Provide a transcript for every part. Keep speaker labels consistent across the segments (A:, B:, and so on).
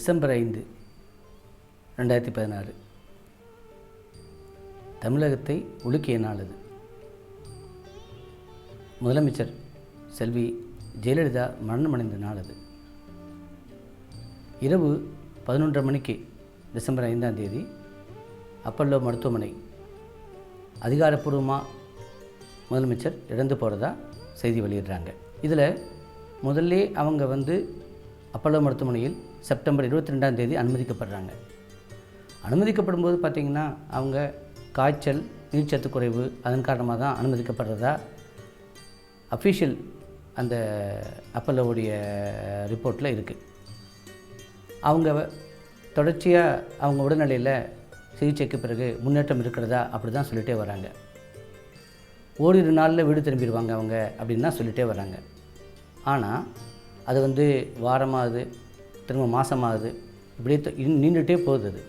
A: December 5, 2016 தமிழகத்தை உலுக்கிய நாள் அது. முதலமைச்சர் செல்வி ஜெயலலிதா மரணமடைந்த நாள் அது. இரவு 11:30 மணிக்கு டிசம்பர் 5ஆம் தேதி அப்பல்லோ மருத்துவமனை அதிகாரப்பூர்வமாக முதலமைச்சர் இறந்து போகிறதா செய்தி வெளியிடுறாங்க. இதில் முதல்ல அவங்க அப்பல்லோ மருத்துவமனையில் செப்டம்பர் 22ஆம் தேதி அனுமதிக்கப்படுறாங்க. அனுமதிக்கப்படும்போது பார்த்திங்கன்னா அவங்க காய்ச்சல், நீர்ச்சத்து குறைவு அதன் காரணமாக தான் அனுமதிக்கப்படுறதா அஃபிஷியல் அந்த அப்பல்லோவுடைய ரிப்போர்ட்டில் இருக்குது. அவங்க தொடர்ச்சியாக அவங்க உடல்நிலையில் சிகிச்சைக்கு பிறகு முன்னேற்றம் இருக்கிறதா அப்படி தான் சொல்லிகிட்டே வராங்க. ஓரிரு நாளில் வீடு திரும்பிடுவாங்க அவங்க அப்படின்னு தான் சொல்லிகிட்டே வராங்க. ஆனால் அது வாரமாகுது, திரும்ப மாதமாகுது, இப்படியே நீண்டுகிட்டே போகுது. அது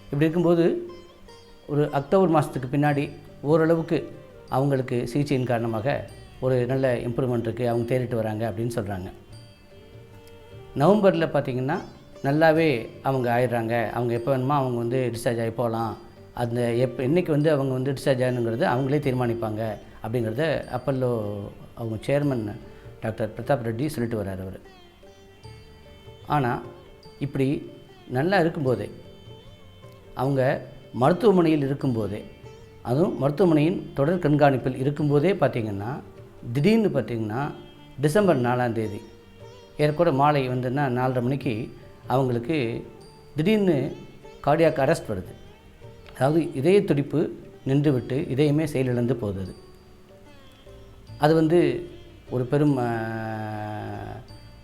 A: இப்படி இருக்கும்போது ஒரு அக்டோபர் மாதத்துக்கு பின்னாடி ஓரளவுக்கு அவங்களுக்கு சிகிச்சையின் காரணமாக ஒரு நல்ல இம்ப்ரூவ்மெண்ட் இருக்குது, அவங்க தேறிட்டு வராங்க அப்படின்னு சொல்கிறாங்க. நவம்பரில் பார்த்திங்கன்னா நல்லாவே அவங்க ஆயிடுறாங்க. அவங்க எப்போ வேணுமோ அவங்க டிஸ்சார்ஜ் ஆகி போகலாம். அந்த என்றைக்கு அவங்க டிஸ்சார்ஜ் ஆகணுங்கிறது அவங்களே தீர்மானிப்பாங்க அப்படிங்கிறத அப்பல்லோ அவங்க சேர்மன் டாக்டர் பிரதாப் ரெட்டி சொல்லிட்டு வர்றார் அவர். ஆனால் இப்படி நல்லா இருக்கும்போதே, அவங்க மருத்துவமனையில் இருக்கும்போதே, அதுவும் மருத்துவமனையின் தொடர் கண்காணிப்பில் இருக்கும்போதே பார்த்திங்கன்னா திடீர்னு பார்த்திங்கன்னா டிசம்பர் 4ஆம் தேதி ஏற்கூட மாலை 4:30 மணிக்கு அவங்களுக்கு திடீர்னு கார்டியாக் அரெஸ்ட் வருது. அதாவது இதய துடிப்பு நின்றுவிட்டு இதயமே செயலிழந்து போகுது. அது ஒரு பெரும்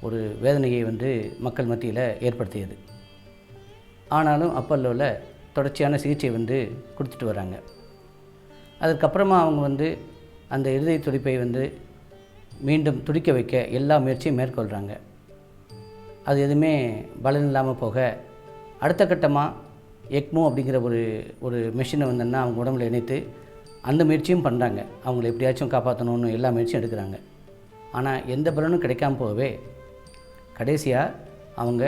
A: ஒரு வேதனையை மக்கள் மத்தியில் ஏற்படுத்தியது. ஆனாலும் அப்பல்லோவில் தொடர்ச்சியான சிகிச்சை கொடுத்துட்டு வராங்க. அதுக்கப்புறமா அவங்க அந்த இருதய துடிப்பை மீண்டும் துடிக்க வைக்க எல்லா முயற்சியும் மேற்கொள்கிறாங்க. அது எதுவுமே பலன் இல்லாமல் போக அடுத்த கட்டமாக எக்மோ அப்படிங்கிற ஒரு மெஷினை அவங்க உடம்புல இணைத்து அந்த முயற்சியும் பண்ணுறாங்க. அவங்கள எப்படியாச்சும் காப்பாற்றணும்னு எல்லா முயற்சியும் எடுக்கிறாங்க. ஆனால் எந்த பலனும் கிடைக்காம போகவே கடைசியாக அவங்க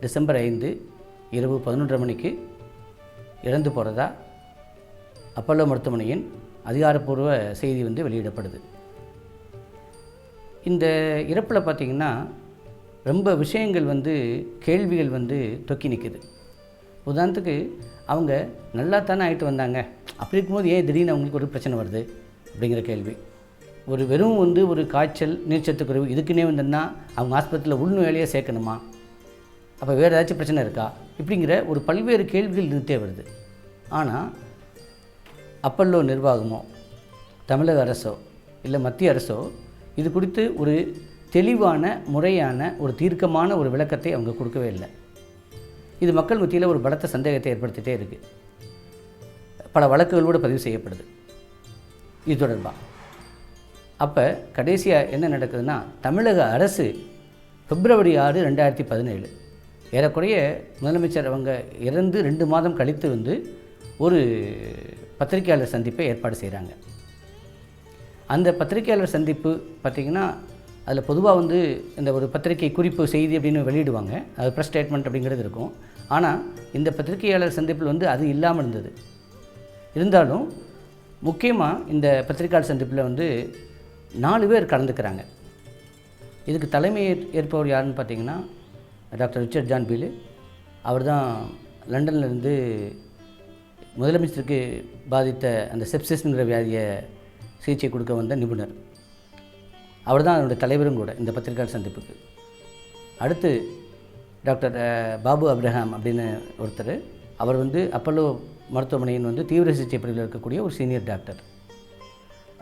A: டிசம்பர் 5 இரவு 11:30 மணிக்கு இறந்து போகிறதா அப்பல்லோ மருத்துவமனையின் அதிகாரப்பூர்வ செய்தி வெளியிடப்படுது. இந்த இறப்பில் பார்த்திங்கன்னா ரொம்ப விஷயங்கள் கேள்விகள் தொக்கி நிற்குது. உதாரணத்துக்கு அவங்க நல்லா தானே ஆகிட்டு வந்தாங்க, அப்படி இருக்கும்போது ஏன் திடீர்னு அவங்களுக்கு ஒரு பிரச்சனை வருது அப்படிங்கிற கேள்வி. வெறும் ஒரு காய்ச்சல், நீர்ச்சத்து குறைவு இதுக்குன்னே அவங்க ஆஸ்பத்திரியில் உள்நோயாளியாக சேர்க்கணுமா, அப்போ வேறு ஏதாச்சும் பிரச்சனை இருக்கா, இப்படிங்கிற பல்வேறு கேள்விகள் இருந்தே வருது. ஆனால் அப்பல்லோ நிர்வாகமோ தமிழக அரசோ இல்லை மத்திய அரசோ இது குறித்து ஒரு தெளிவான முறையான தீர்க்கமான விளக்கத்தை அவங்க கொடுக்கவே இல்லை. இது மக்கள் மத்தியில் பலத்த சந்தேகத்தை ஏற்படுத்திகிட்டே இருக்குது. பல வழக்குகளோடு பதிவு செய்யப்படுது இது தொடர்பாக. அப்போ கடைசியாக என்ன நடக்குதுன்னா, தமிழக அரசு பிப்ரவரி 6, 2017 ஏறக்குறைய முதலமைச்சர் அவங்க இறந்து 2 மாதம் கழித்து ஒரு பத்திரிகையாளர் சந்திப்பை ஏற்பாடு செய்கிறாங்க. அந்த பத்திரிகையாளர் சந்திப்பு பார்த்திங்கன்னா அதில் பொதுவாக இந்த ஒரு பத்திரிகை குறிப்பு செய்தி அப்படின்னு வெளியிடுவாங்க, அது ப்ரெஸ் ஸ்டேட்மெண்ட் அப்படிங்கிறது இருக்கும். ஆனால் இந்த பத்திரிகையாளர் சந்திப்பில் அது இல்லாமல் இருந்தது. இருந்தாலும் முக்கியமாக இந்த பத்திரிகையாளர் சந்திப்பில் 4 பேர் கலந்துக்கிறாங்க. இதுக்கு தலைமை ஏற்பவர் யாருன்னு பார்த்திங்கன்னா டாக்டர் ரிச்சர்ட் ஜான் பீல். அவர் தான் லண்டன்லேருந்து முதலமைச்சருக்கு பாதித்த அந்த செப்சிஸ்ங்கிற வியாதியை சிகிச்சை கொடுக்க வந்த நிபுணர். அவர் தான் அதனுடைய தலைவரும் கூட இந்த பத்திரிகையாளர் சந்திப்புக்கு. அடுத்து டாக்டர் பாபு அப்ரஹாம் அப்படின்னு ஒருத்தர். அவர் அப்பல்லோ மருத்துவமனையின் தீவிர சிகிச்சை பிரிவில் இருக்கக்கூடிய ஒரு சீனியர் டாக்டர்.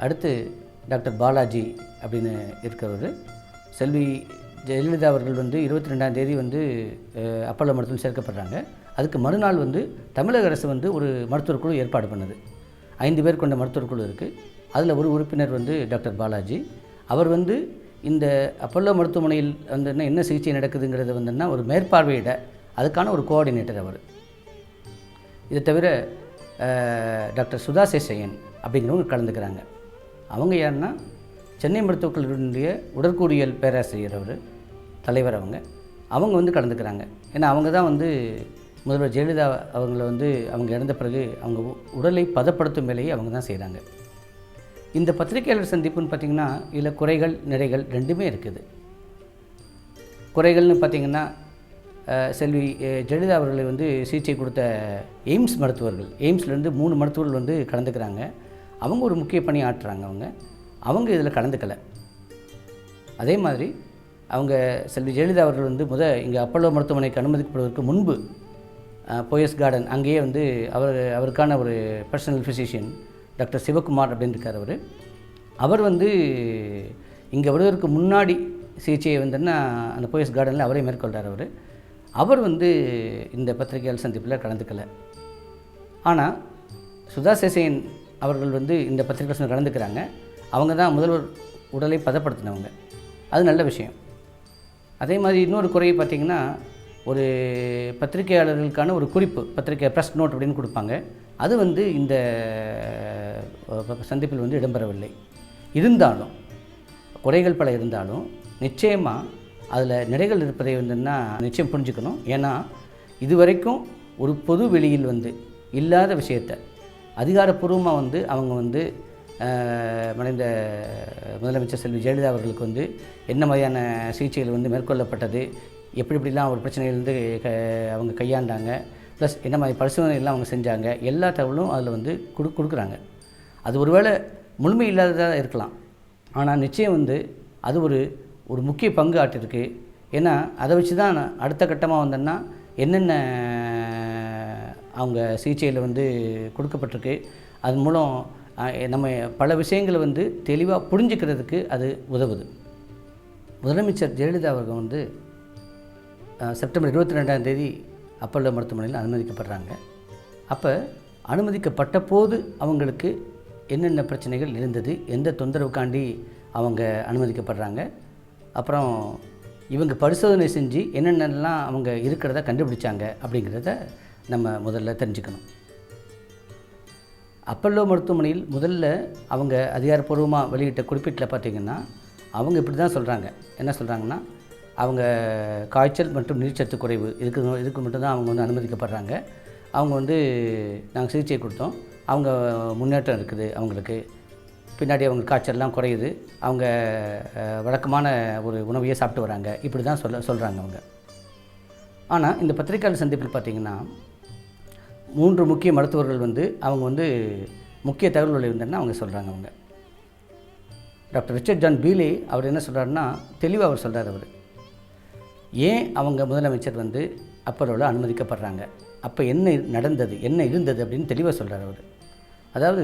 A: அடுத்து டாக்டர் பாலாஜி அப்படின்னு இருக்கிறவர். செல்வி ஜெயலலிதா அவர்கள் 22ஆம் தேதி அப்பல்லோ மருத்துவம் சேர்க்கப்படுறாங்க. அதுக்கு மறுநாள் தமிழக அரசு ஒரு மருத்துவர் குழு ஏற்பாடு பண்ணுது. 5 பேர் கொண்ட மருத்துவர் குழு இருக்குது. அதில் ஒரு உறுப்பினர் டாக்டர் பாலாஜி. அவர் இந்த அப்பல்லோ மருத்துவமனையில் என்ன சிகிச்சை நடக்குதுங்கிறது ஒரு மேற்பார்வையிட அதுக்கான ஒரு கோஆர்டினேட்டர் அவர். இதை தவிர டாக்டர் சுதா சேஷையன் அப்படிங்கிறவங்க கலந்துக்கிறாங்க. அவங்க யாருன்னா சென்னை மருத்துவக் கல்லூரியினுடைய உடற்கூறியல் பேராசிரியர் அவர், தலைவர் அவங்க. அவங்க வந்து கலந்துக்கிறாங்க. ஏன்னா அவங்க தான் வந்து முதல்வர் ஜெயலலிதா அவங்கள வந்து அவங்க இறந்த பிறகு அவங்க உடலை பதப்படுத்தும் வேலையை அவங்க தான் செய்கிறாங்க. இந்த பத்திரிகையாளர் சந்திப்புன்னு பார்த்திங்கன்னா இதில் குறைகள் நிறைகள் ரெண்டுமே இருக்குது. குறைகள்னு பார்த்திங்கன்னா செல்வி ஜெயலலிதா அவர்களை வந்து சிகிச்சை கொடுத்த எய்ம்ஸ் மருத்துவர்கள், எய்ம்ஸ்லேருந்து 3 மருத்துவர்கள் வந்து கலந்துக்கிறாங்க. அவங்க ஒரு முக்கிய பணி ஆற்றுறாங்க. அவங்க இதில் கலந்துக்கலை. அதே மாதிரி அவங்க செல்வி ஜெயலலிதா அவர்கள் வந்து இங்கே அப்பல்லோ மருத்துவமனைக்கு அனுமதிக்கப்படுவதற்கு முன்பு போயஸ் கார்டன் அங்கேயே வந்து அவருக்கான ஒரு பர்சனல் ஃபிசிஷியன் டாக்டர் சிவகுமார் அப்படின்னு இருக்கார். அவர் வந்து இங்கே வருவதற்கு முன்னாடி சிகிச்சையை வந்துன்னா அந்த போயஸ் கார்டனில் அவரே மேற்கொள்கிறார். அவர் வந்து இந்த பத்திரிகையாளர் சந்திப்பில் கலந்துக்கலை. ஆனால் சுதா சேசையன் அவர்கள் வந்து இந்த பத்திரிகை கலந்துக்கிறாங்க. அவங்க தான் முதல்வர் உடலை பதப்படுத்தினவங்க. அது நல்ல விஷயம். அதே மாதிரி இன்னொரு குறையை பார்த்திங்கன்னா, ஒரு பத்திரிகையாளர்களுக்கான ஒரு குறிப்பு, பத்திரிகை ப்ரெஸ் நோட் அப்படின்னு கொடுப்பாங்க. அது வந்து இந்த சந்திப்பில் வந்து இடம்பெறவில்லை. இருந்தாலும் குறைகள் பல இருந்தாலும் நிச்சயமாக அதில் நிறைகள் இருப்பதை வந்துன்னா நிச்சயம் புரிஞ்சுக்கணும். ஏன்னா இதுவரைக்கும் ஒரு பொது வெளியில் வந்து இல்லாத விஷயத்தை அதிகாரப்பூர்வமாக வந்து அவங்க வந்து மறைந்த முதலமைச்சர் செல்வி ஜெயலலிதா அவர்களுக்கு வந்து என்ன மாதிரியான சிகிச்சைகள் வந்து மேற்கொள்ளப்பட்டது, எப்படிலாம் ஒரு பிரச்சனையிலேருந்து அவங்க கையாண்டாங்க, ப்ளஸ் என்ன மாதிரி பரிசோதனைகள்லாம் அவங்க செஞ்சாங்க, எல்லா தகவலும் அதில் வந்து கொடுக்குறாங்க. அது ஒருவேளை முழுமை இல்லாததாக இருக்கலாம். ஆனால் நிச்சயம் வந்து அது ஒரு முக்கிய பங்கு ஆட்டிருக்கு. ஏன்னா அதை வச்சு தான் அடுத்த கட்டமாக வந்தோன்னா என்னென்ன அவங்க சிகிச்சையில் வந்து கொடுக்கப்பட்டிருக்கு, அது மூலம் நம்ம பல விஷயங்களை வந்து தெளிவாக புரிஞ்சுக்கிறதுக்கு அது உதவுது. முதலமைச்சர் ஜெயலலிதா அவர்கள் வந்து செப்டம்பர் 22ஆம் தேதி அப்பல்லோ மருத்துவமனையில் அனுமதிக்கப்படுறாங்க. அப்போ அனுமதிக்கப்பட்ட போது அவங்களுக்கு என்னென்ன பிரச்சனைகள் இருந்தது, எந்த தொந்தரவுக்காண்டி அவங்க அனுமதிக்கப்படுறாங்க, அப்புறம் இவங்க பரிசோதனை செஞ்சு என்னென்னலாம் அவங்க இருக்கிறத கண்டுபிடிச்சாங்க அப்படிங்கிறத நம்ம முதல்ல தெரிஞ்சுக்கணும். அப்பல்லோ மருத்துவமனையில் முதல்ல அவங்க அதிகாரப்பூர்வமாக வெளியிட்ட குறிப்பிட்டில் பார்த்திங்கன்னா அவங்க இப்படி தான் சொல்கிறாங்க. என்ன சொல்கிறாங்கன்னா, அவங்க காய்ச்சல் மற்றும் நீர்ச்சத்து குறைவு இதுக்கு மட்டும்தான் அவங்க வந்து அனுமதிக்கப்படுறாங்க. அவங்க வந்து நாங்கள் சிகிச்சை கொடுத்தோம், அவங்க முன்னேற்றம் இருக்குது, அவங்களுக்கு பின்னாடி அவங்க காய்ச்சல்லாம் குறையுது, அவங்க வழக்கமான ஒரு உணவையே சாப்பிட்டு வராங்க, இப்படி தான் சொல்கிறாங்க அவங்க. ஆனால் இந்த பத்திரிகையாளர் சந்திப்பில் பார்த்திங்கன்னா 3 முக்கிய மருத்துவர்கள் வந்து அவங்க வந்து முக்கிய தகவல்களை இருந்தேன்னா அவங்க சொல்கிறாங்க. அவங்க டாக்டர் ரிச்சர்ட் ஜான் பீலே அவர் என்ன சொல்கிறாருன்னா, தெளிவாக அவர் சொல்கிறார். ஏன் அவங்க முதலமைச்சர் வந்து அப்பல்லோவில் அனுமதிக்கப்படுறாங்க, அப்போ என்ன நடந்தது, என்ன இருந்தது அப்படின்னு தெளிவாக சொல்கிறார். அதாவது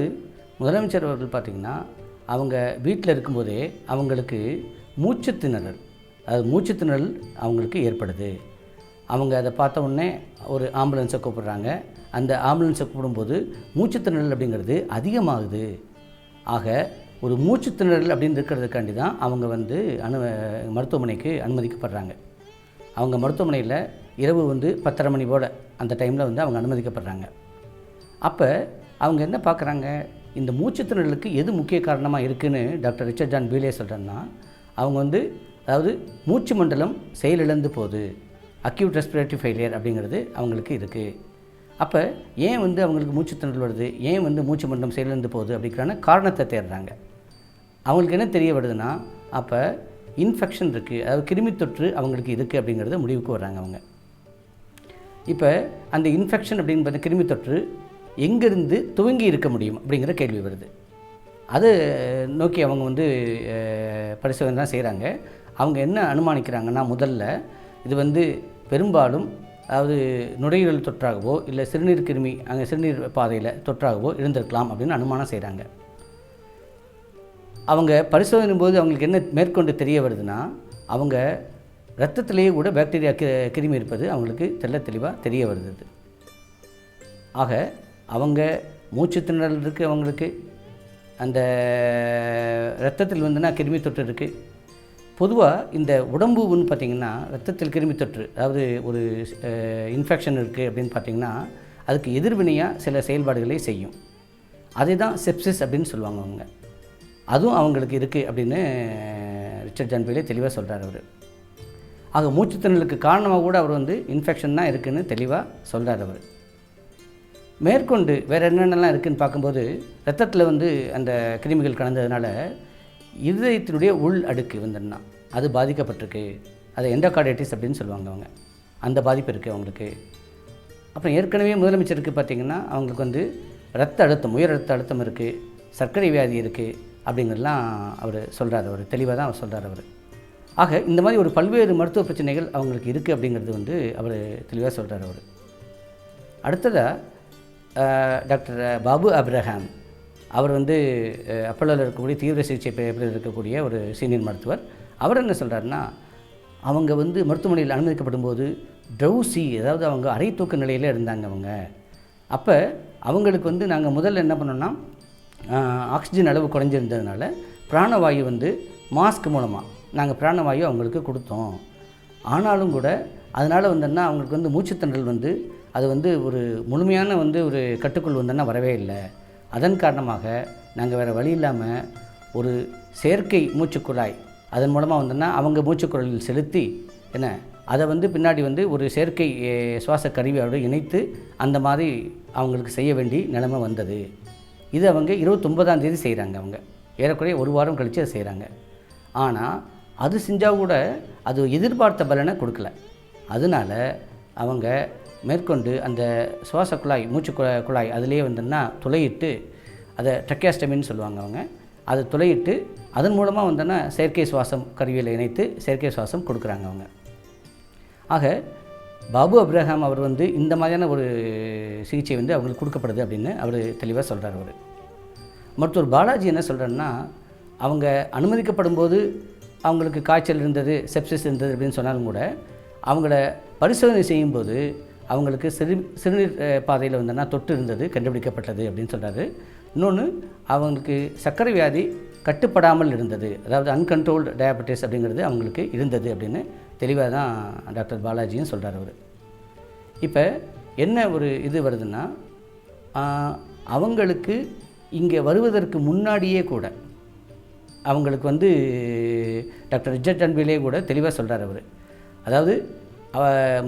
A: முதலமைச்சர் அவர்கள் பார்த்திங்கன்னா அவங்க வீட்டில் இருக்கும்போதே அவங்களுக்கு மூச்சுத்திணறல் அவங்களுக்கு ஏற்படுது. அவங்க அதை பார்த்த உடனே ஒரு ஆம்புலன்ஸை கூப்பிடுறாங்க. அந்த ஆம்புலன்ஸை கூப்பிடும்போது மூச்சுத்திணறல் அப்படிங்கிறது அதிகமாகுது. ஆக ஒரு மூச்சுத்திணறல் அப்படின்னு இருக்கிறதுக்காண்டி தான் அவங்க வந்து மருத்துவமனைக்கு அனுமதிக்கப்படுறாங்க. அவங்க மருத்துவமனையில் இரவு வந்து 10:30 மணி போல் அந்த டைமில் வந்து அவங்க அனுமதிக்கப்படுறாங்க. அப்போ அவங்க என்ன பார்க்குறாங்க, இந்த மூச்சுத்திணறலுக்கு எது முக்கிய காரணமாக இருக்குதுன்னு டாக்டர் ரிச்சர்ட் ஜான் பீலே சொல்கிறேன்னா, அவங்க வந்து அதாவது மூச்சு மண்டலம் செயலிழந்து போகுது, அக்யூட் ரெஸ்பிரேட்டரி ஃபெயிலியர் அப்படிங்கிறது அவங்களுக்கு இருக்குது. அப்போ ஏன் வந்து அவங்களுக்கு மூச்சுத்திணறல் வருது, ஏன் வந்து மூச்சு மண்டலம் செயலிழந்து போகுது அப்படிங்கிறான காரணத்தை தேடுறாங்க. அவங்களுக்கு என்ன தெரிய வருதுன்னா, அப்போ இன்ஃபெக்ஷன் இருக்குது, அதாவது கிருமி தொற்று அவங்களுக்கு இருக்குது அப்படிங்கிறத முடிவுக்கு வர்றாங்க அவங்க. இப்போ அந்த இன்ஃபெக்ஷன் அப்படின்னு பார்த்தா கிருமி தொற்று எங்கேருந்து துவங்கி இருக்க முடியும் அப்படிங்கிற கேள்வி வருது. அதை நோக்கி அவங்க வந்து பரிசோதனை தான் செய்கிறாங்க. அவங்க என்ன அனுமானிக்கிறாங்கன்னா, முதல்ல இது வந்து பெரும்பாலும் அதாவது நுரையீரல் தொற்றாகவோ இல்லை சிறுநீர் கிருமி அங்கே சிறுநீர் பாதையில் தொற்றாகவோ இருந்திருக்கலாம் அப்படின்னு அனுமானம் செய்கிறாங்க. அவங்க பரிசோதனை போது அவங்களுக்கு என்ன மேற்கொண்டு தெரிய வருதுன்னா, அவங்க இரத்தத்திலேயே கூட பாக்டீரியா கிருமி இருப்பது அவங்களுக்கு தெளிவாக தெரிய வருது. ஆக அவங்க மூச்சுத்திணறல் இருக்குது, அவங்களுக்கு அந்த இரத்தத்தில் வந்துன்னா கிருமி தொற்று இருக்குது. பொதுவாக இந்த உடம்புன்னு பார்த்திங்கன்னா இரத்தத்தில் கிருமி தொற்று அதாவது ஒரு இன்ஃபெக்ஷன் இருக்குது அப்படின்னு பார்த்திங்கன்னா அதுக்கு எதிர்வினையாக சில செயல்பாடுகளை செய்யும். அதை தான் செப்சிஸ் அப்படின்னு சொல்லுவாங்க அவங்க. அதுவும் அவங்களுக்கு இருக்குது அப்படின்னு ரிச்சர்ட் ஜான் பீலே தெளிவாக சொல்கிறார் அவர். ஆக மூச்சுத்திணறலுக்கு காரணமாக கூட அவர் வந்து இன்ஃபெக்ஷன் தான் இருக்குதுன்னு தெளிவாக சொல்கிறார் அவர். மேற்கொண்டு வேறு என்னென்னலாம் இருக்குதுன்னு பார்க்கும்போது ரத்தத்தில் வந்து அந்த கிருமிகள் கலந்ததுனால இருதயத்தினுடைய உள் அடுக்கு வந்துன்னா அது பாதிக்கப்பட்டிருக்கு. அதை எண்டோகார்டைட்டிஸ் அப்படின்னு சொல்லுவாங்க அவங்க. அந்த பாதிப்பு இருக்குது அவங்களுக்கு. அப்புறம் ஏற்கனவே முதலமைச்சருக்கு பார்த்திங்கன்னா அவங்களுக்கு வந்து ரத்த அழுத்தம், உயர் ரத்த அழுத்தம் இருக்குது, சர்க்கரை வியாதி இருக்குது அப்படிங்கிறதுலாம் அவர் சொல்கிறார். அவர் தெளிவாக தான் அவர் சொல்கிறார் அவர். ஆக இந்த மாதிரி ஒரு பல்வேறு மருத்துவ பிரச்சனைகள் அவங்களுக்கு இருக்குது அப்படிங்கிறது வந்து அவர் தெளிவாக சொல்கிறார் அவர். அடுத்ததாக டாக்டர் பாபு அப்ரஹாம் அவர் வந்து அப்பல்லோவில் இருக்கக்கூடிய தீவிர சிகிச்சை பிரிவில் இருக்கக்கூடிய ஒரு சீனியர் மருத்துவர். அவர் என்ன சொல்கிறாருன்னா, அவங்க வந்து மருத்துவமனையில் அனுமதிக்கப்படும் போது ட்ரௌசி, அதாவது அவங்க அரை தூக்க நிலையில் இருந்தாங்க அவங்க. அப்போ அவங்களுக்கு வந்து நாங்கள் முதல்ல என்ன பண்ணோன்னா, ஆக்சிஜன் அளவு குறைஞ்சிருந்ததுனால பிராணவாயு வந்து மாஸ்க் மூலமாக நாங்கள் பிராணவாயு அவங்களுக்கு கொடுத்தோம். ஆனாலும் கூட அதனால் வந்தோன்னா அவங்களுக்கு வந்து மூச்சுத்திணறல் வந்து அது வந்து ஒரு முழுமையான வந்து ஒரு கட்டுக்குள் வந்தோன்னா வரவே இல்லை. அதன் காரணமாக நாங்கள் வேறு வழி இல்லாமல் ஒரு செயற்கை மூச்சுக்குழாய் அதன் மூலமாக வந்தோன்னா அவங்க மூச்சுக்குழலில் செலுத்தி அதை வந்து பின்னாடி வந்து ஒரு செயற்கை சுவாச கருவியோடு இணைத்து அந்த மாதிரி அவங்களுக்கு செய்ய வேண்டிய நிலைமை வந்தது. இது அவங்க 29ஆம் தேதி செய்கிறாங்க. அவங்க ஏறக்குறைய ஒரு வாரம் கழித்து அதை செய்கிறாங்க. ஆனால் அது செஞ்சால் கூட அது எதிர்பார்த்த பலனை கொடுக்கல. அதனால் அவங்க மேற்கொண்டு அந்த சுவாச குழாய், மூச்சு குழாய் அதிலே வந்தோன்னா துளையிட்டு, அதை ட்ரக்கியாஸ்டமின்னு சொல்லுவாங்க அவங்க, அதை துளையிட்டு அதன் மூலமாக வந்தோன்னா செயற்கை சுவாசம் கருவியில் இணைத்து செயற்கை சுவாசம் கொடுக்குறாங்க அவங்க. ஆக பாபு அப்ரஹாம் அவர் வந்து இந்த மாதிரியான ஒரு சிகிச்சை வந்து அவங்களுக்கு கொடுக்கப்படுது அப்படின்னு அவர் தெளிவாக சொல்கிறார் அவர். மருத்துவர் பாலாஜி என்ன சொல்கிறாருன்னா, அவங்க அனுமதிக்கப்படும் போது அவங்களுக்கு காய்ச்சல் இருந்தது, செப்சிஸ் இருந்தது அப்படின்னு சொன்னாலும் கூட அவங்கள பரிசோதனை செய்யும்போது அவங்களுக்கு சிறுநீர் பாதையில் வந்தோன்னா தொட்டு இருந்தது கண்டுபிடிக்கப்பட்டது அப்படின்னு சொல்கிறாரு. இன்னொன்று, அவங்களுக்கு சர்க்கரை வியாதி கட்டுப்படாமல் இருந்தது, அதாவது அன்கண்ட்ரோல்டு டயபெட்டிஸ் அப்படிங்கிறது அவங்களுக்கு இருந்தது அப்படின்னு தெளிவாக தான் டாக்டர் பாலாஜியும் சொல்கிறார் அவர். இப்போ என்ன ஒரு இது வருதுன்னா, அவங்களுக்கு இங்கே வருவதற்கு முன்னாடியே கூட அவங்களுக்கு வந்து டாக்டர் ரிச்சர்ட் அன்பிலே கூட தெளிவாக சொல்கிறார் அவர். அதாவது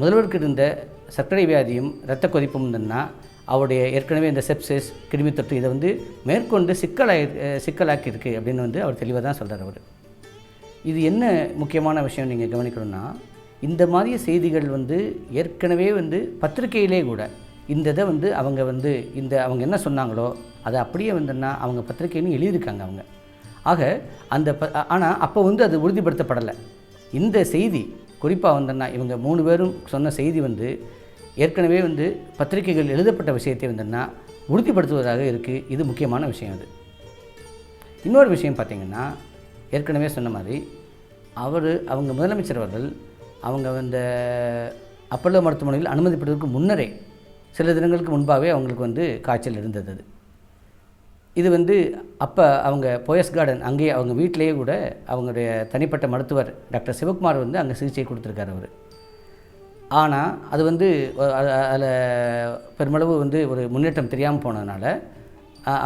A: முதல்வருக்கு இருந்த சர்க்கரை வியாதியும் இரத்த கொதிப்பும் இருந்ததுன்னா அவருடைய ஏற்கனவே இந்த செப்சிஸ் கிருமி தொற்று இதை வந்து மேற்கொண்டு சிக்கலாக்கி இருக்குது அப்படின்னு வந்து அவர் தெளிவாக தான் சொல்கிறார் அவர். இது என்ன முக்கியமான விஷயம் நீங்கள் கவனிக்கணும்னா, இந்த மாதிரி செய்திகள் வந்து ஏற்கனவே வந்து பத்திரிகையிலே கூட இந்த இதை வந்து அவங்க வந்து அவங்க என்ன சொன்னாங்களோ அதை அப்படியே வந்துன்னா அவங்க பத்திரிகைன்னு எழுதியிருக்காங்க அவங்க. ஆக ஆனால் அப்போ வந்து அது உறுதிப்படுத்தப்படலை. இந்த செய்தி குறிப்பாக வந்தோன்னா இவங்க 3 பேரும் சொன்ன செய்தி வந்து ஏற்கனவே வந்து பத்திரிகைகள் எழுதப்பட்ட விஷயத்தை வந்தோன்னா உறுதிப்படுத்துவதாக இருக்குது. இது முக்கியமான விஷயம். அது இன்னொரு விஷயம் பார்த்திங்கன்னா, ஏற்கனவே சொன்ன மாதிரி அவங்க முதலமைச்சர் அவர்கள் அவங்க அந்த அப்பல்லோ மருத்துவமனையில் அனுமதிப்பதற்கு முன்னரே சில தினங்களுக்கு முன்பாகவே அவங்களுக்கு வந்து காய்ச்சல் இருந்தது. இது வந்து அப்போ அவங்க போயஸ் கார்டன் அங்கேயே அவங்க வீட்டிலேயே கூட அவங்களுடைய தனிப்பட்ட மருத்துவர் டாக்டர் சிவகுமார் வந்து அங்கே சிகிச்சை கொடுத்துருக்காரு அவர். ஆனால் அது வந்து அதில் பெருமளவு வந்து ஒரு முன்னேற்றம் தெரியாமல் போனதுனால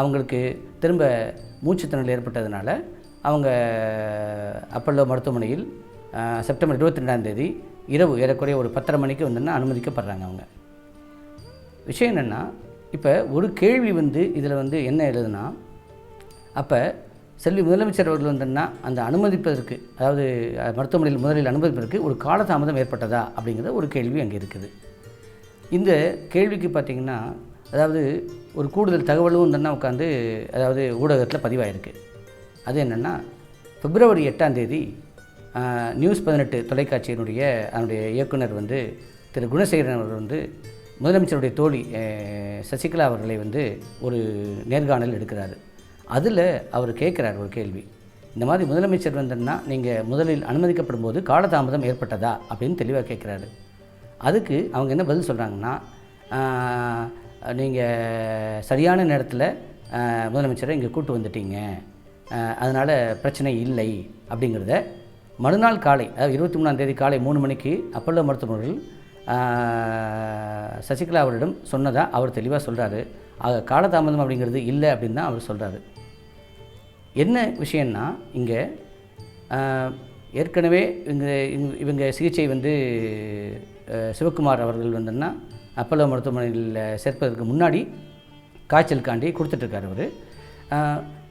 A: அவங்களுக்கு திரும்ப மூச்சுத்திணறல் ஏற்பட்டதுனால அவங்க அப்பல்லோ மருத்துவமனையில் செப்டம்பர் 22ஆம் தேதி இரவு ஏறக்குறைய ஒரு 10:30 மணிக்கு வந்தோன்னா அனுமதிக்கப்படுறாங்க அவங்க. விஷயம் என்னென்னா, இப்போ ஒரு கேள்வி வந்து இதில் வந்து என்ன எழுதுனா, அப்போ செல்வி முதலமைச்சர் அவர்கள் வந்தோன்னா அந்த அனுமதிப்பதற்கு, அதாவது மருத்துவமனையில் முதலில் அனுமதிப்பதற்கு ஒரு காலதாமதம் ஏற்பட்டதா அப்படிங்கிற ஒரு கேள்வி அங்கே இருக்குது. இந்த கேள்விக்கு பார்த்திங்கன்னா, அதாவது ஒரு கூடுதல் தகவலும் வந்தோன்னா உட்காந்து அதாவது ஊடகத்தில் பதிவாயிருக்கு. அது என்னென்னா, பிப்ரவரி 8ஆம் தேதி நியூஸ் 18 தொலைக்காட்சியினுடைய அதனுடைய இயக்குனர் வந்து திரு குணசேகரன் அவர் வந்து முதலமைச்சருடைய தோழி சசிகலா அவர்களை வந்து ஒரு நேர்காணல் எடுக்கிறார். அதில் அவர் கேட்குறார் ஒரு கேள்வி. இந்த மாதிரி முதலமைச்சர் வந்தோன்னா நீங்கள் முதலில் அனுமதிக்கப்படும் போது காலதாமதம் ஏற்பட்டதா அப்படின்னு தெளிவாக கேட்குறாரு. அதுக்கு அவங்க என்ன பதில் சொல்கிறாங்கன்னா, நீங்கள் சரியான நேரத்தில் முதலமைச்சரை இங்கே கூட்டு வந்துட்டீங்க, அதனால் பிரச்சனை இல்லை அப்படிங்கிறத மறுநாள் காலை, அதாவது 23ஆம் தேதி காலை 3 மணிக்கு அப்பல்லோ மருத்துவமனையில் சசிகலா அவரிடம் சொன்னதாக அவர் தெளிவாக சொல்கிறாரு. ஆக காலதாமதம் அப்படிங்கிறது இல்லை அப்படின்னு தான் அவர் சொல்கிறாரு. என்ன விஷயம்னா, இங்கே ஏற்கனவே இவங்க சிகிச்சை வந்து சிவகுமார் அவர்கள் வந்துன்னா அப்பல்லோ மருத்துவமனையில் சேர்ப்பதற்கு முன்னாடி காய்ச்சலுக்காண்டி கொடுத்துட்ருக்கார் அவர்.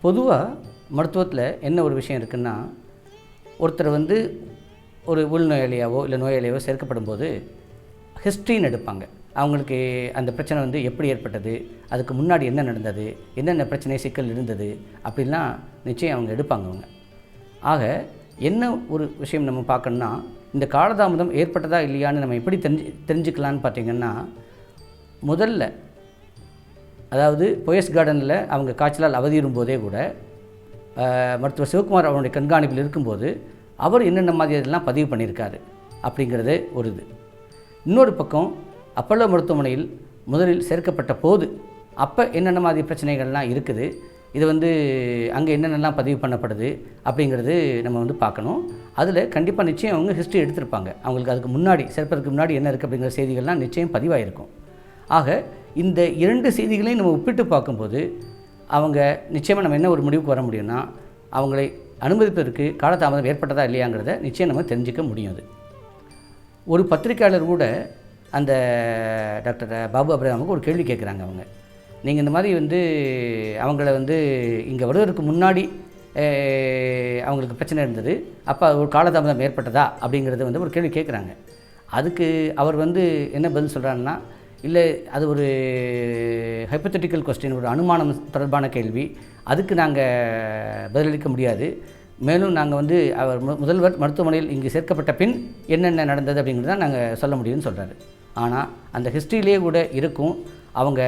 A: பொதுவாக மருத்துவத்தில் என்ன ஒரு விஷயம் இருக்குன்னா, ஒருத்தர் வந்து ஒரு உள்நோயாளியாவோ இல்லை நோயாளியாவோ சேர்க்கப்படும் போது ஹிஸ்ட்ரின்னு எடுப்பாங்க. அவங்களுக்கு அந்த பிரச்சனை வந்து எப்படி ஏற்பட்டது, அதுக்கு முன்னாடி என்ன நடந்தது, என்னென்ன பிரச்சனை சிக்கல் இருந்தது அப்படின்லாம் நிச்சயம் அவங்க எடுப்பாங்க அவங்க. ஆக என்ன ஒரு விஷயம் நம்ம பார்க்கணுன்னா, இந்த காலதாமதம் ஏற்பட்டதா இல்லையான்னு நம்ம எப்படி தெரிஞ்சுக்கலான்னு பார்த்திங்கன்னா, முதல்ல அதாவது போயஸ் கார்டனில் அவங்க காய்ச்சலால் அவதியும் போதே கூட மருத்துவர் சிவகுமார் அவருடைய கண்காணிப்பில் இருக்கும்போது அவர் என்னென்ன மாதிரி இதெல்லாம் பதிவு பண்ணியிருக்காரு அப்படிங்கிறது ஒரு இது. இன்னொரு பக்கம் அப்பல்லோ மருத்துவமனையில் முதலில் சேர்க்கப்பட்ட போது அப்போ என்னென்ன மாதிரி பிரச்சனைகள்லாம் இருக்குது, இது வந்து அங்கே என்னென்னலாம் பதிவு பண்ணப்படுது அப்படிங்கிறது நம்ம வந்து பார்க்கணும். அதில் கண்டிப்பாக நிச்சயம் அவங்க ஹிஸ்ட்ரி எடுத்திருப்பாங்க. அவங்களுக்கு அதுக்கு முன்னாடி சேர்ப்பதற்கு முன்னாடி என்ன இருக்குது அப்படிங்கிற செய்திகள்லாம் நிச்சயம் பதிவாயிருக்கும். ஆக இந்த 2 செய்திகளையும் நம்ம ஒப்பிட்டு பார்க்கும்போது அவங்க நிச்சயமாக நம்ம என்ன ஒரு முடிவுக்கு வர முடியும்னா, அவங்களை அனுமதிப்பதற்கு காலதாமதம் ஏற்பட்டதா இல்லையாங்கிறத நிச்சயம் நம்ம தெரிஞ்சிக்க முடியும். அது ஒரு பத்திரிக்கையாளர் கூட அந்த டாக்டர் பாபு அபிரகாமுக்கு ஒரு கேள்வி கேட்குறாங்க. அவங்க நீங்கள் இந்த மாதிரி வந்து அவங்கள வந்து இங்கே வருவதற்கு முன்னாடி அவங்களுக்கு பிரச்சனை இருந்தது, அப்போ ஒரு காலதாமதம் ஏற்பட்டதா அப்படிங்கிறது வந்து ஒரு கேள்வி கேட்குறாங்க. அதுக்கு அவர் வந்து என்ன பதில் சொல்கிறாருன்னா, இல்லை அது ஒரு ஹைப்போதெட்டிக்கல் கொஸ்டின், ஒரு அனுமானம் தொடர்பான கேள்வி, அதுக்கு நாங்கள் பதிலளிக்க முடியாது. மேலும் நாங்கள் வந்து அவர் முதல்வர் மருத்துவமனையில் இங்கு சேர்க்கப்பட்ட பின் என்னென்ன நடந்தது அப்படிங்கிறது தான் நாங்கள் சொல்ல முடியும்னு சொல்கிறாரு. ஆனால் அந்த ஹிஸ்ட்ரியிலே கூட இருக்கும். அவங்க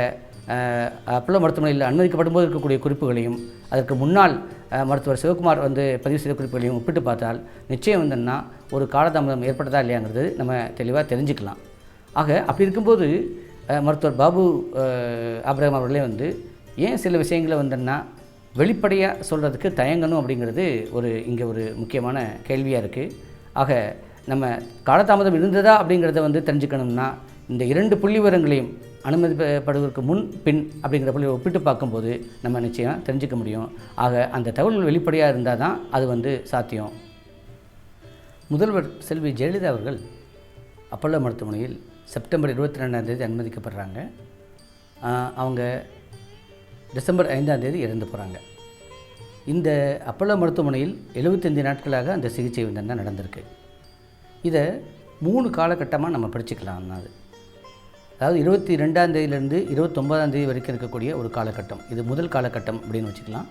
A: அப்பல்லோ மருத்துவமனையில் அனுமதிக்கப்படும் போது இருக்கக்கூடிய குறிப்புகளையும் அதற்கு முன்னால் மருத்துவர் சிவகுமார் வந்து பதிவு செய்த குறிப்புகளையும் ஒப்பிட்டு பார்த்தால் நிச்சயம் வந்துன்னா ஒரு காலதாமதம் ஏற்பட்டதா இல்லையாங்கிறது நம்ம தெளிவாக தெரிஞ்சுக்கலாம். ஆக அப்படி இருக்கும்போது மருத்துவர் பாபு அபிரகாம் அவர்களே வந்து ஏன் சில விஷயங்களை வந்துன்னா வெளிப்படையாக சொல்கிறதுக்கு தயங்கணும் அப்படிங்கிறது இங்கே ஒரு முக்கியமான கேள்வியாக இருக்குது. ஆக நம்ம காலதாமதம் இருந்ததா அப்படிங்கிறத வந்து தெரிஞ்சுக்கணும்னா இந்த 2 புள்ளி விவரங்களையும் அனுமதிப்படுவதற்கு முன் பின் அப்படிங்கிற புள்ளி ஒப்பிட்டு பார்க்கும்போது நம்ம நிச்சயம் தெரிஞ்சுக்க முடியும். ஆக அந்த தகவல்கள் வெளிப்படையாக இருந்தால் தான் அது வந்து சாத்தியம். முதல்வர் செல்வி ஜெயலலிதா அவர்கள் அப்பல்லோ மருத்துவமனையில் செப்டம்பர் 22 அனுமதிக்கப்படுறாங்க. அவங்க டிசம்பர் 5 இறந்து போகிறாங்க. இந்த அப்பல்லோ மருத்துவமனையில் 75 நாட்களாக அந்த சிகிச்சை வந்து நடந்திருக்கு. இதை 3 காலகட்டமாக நம்ம படிச்சுக்கலாம். அதாவது 22 29 வரைக்கும் இருக்கக்கூடிய ஒரு காலகட்டம், இது முதல் காலகட்டம் அப்படின்னு வச்சுக்கலாம்.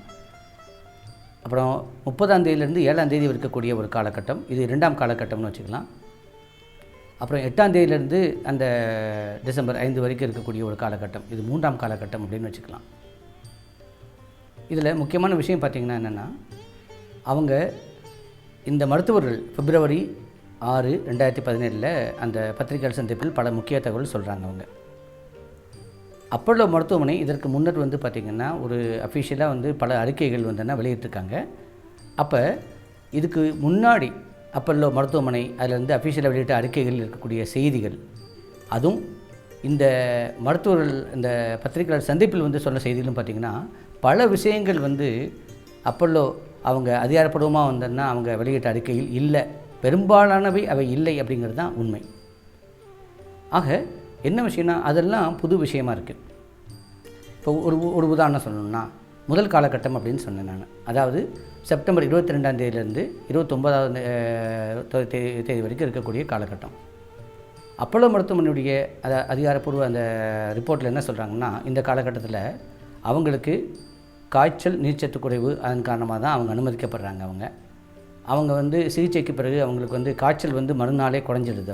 A: அப்புறம் 30 7 இருக்கக்கூடிய ஒரு காலகட்டம், இது 2ஆம் காலகட்டம்னு வச்சுக்கலாம். அப்புறம் 8 அந்த டிசம்பர் 5 வரைக்கும் இருக்கக்கூடிய ஒரு காலகட்டம், இது 3ஆம் காலகட்டம் அப்படின்னு வச்சுக்கலாம். இதில் முக்கியமான விஷயம் பார்த்திங்கன்னா என்னென்னா, அவங்க இந்த மருத்துவர்கள் பிப்ரவரி 6, 2017 அந்த பத்திரிகையாளர் சந்திப்பில் பல முக்கிய தகவல் சொல்கிறாங்க. அவங்க அப்பல்லோ மருத்துவமனை இதற்கு முன்னர் வந்து பார்த்திங்கன்னா ஒரு அஃபிஷியலாக வந்து பல அறிக்கைகள் வந்து வெளியிட்டிருக்காங்க. அப்போ இதுக்கு முன்னாடி அப்பல்லோ மருத்துவமனை அதில் வந்து அஃபிஷியலாக வெளியிட்ட அறிக்கைகளில் இருக்கக்கூடிய செய்திகள், அதுவும் இந்த மருத்துவர்கள் இந்த பத்திரிகையாளர் சந்திப்பில் வந்து சொன்ன செய்திகளும் பார்த்திங்கன்னா பல விஷயங்கள் வந்து அப்பல்லோ அவங்க அதிகாரப்பூர்வமாக வந்தோன்னா அவங்க வெளியிட்ட அறிக்கையில் இல்லை, பெரும்பாலானவை அவை இல்லை அப்படிங்கிறது தான் உண்மை. ஆக என்ன விஷயம்னா அதெல்லாம் புது விஷயமா இருக்குது. இப்போ ஒரு உதாரணம் சொல்லணும்னா முதல் காலகட்டம் அப்படின்னு சொன்னேன் நான். அதாவது செப்டம்பர் 22 29 வரைக்கும் இருக்கக்கூடிய காலகட்டம். அப்பல்லோ மருத்துவமனையுடைய அதிகாரப்பூர்வ அந்த ரிப்போர்ட்டில் என்ன சொல்கிறாங்கன்னா, இந்த காலகட்டத்தில் அவங்களுக்கு காய்ச்சல், நீர்ச்சத்து குறைவு, அதன் காரணமாக தான் அவங்க அனுமதிக்கப்படுறாங்க. அவங்க வந்து சிகிச்சைக்கு பிறகு அவங்களுக்கு வந்து காய்ச்சல் வந்து மறுநாளே குறைஞ்சிடுது.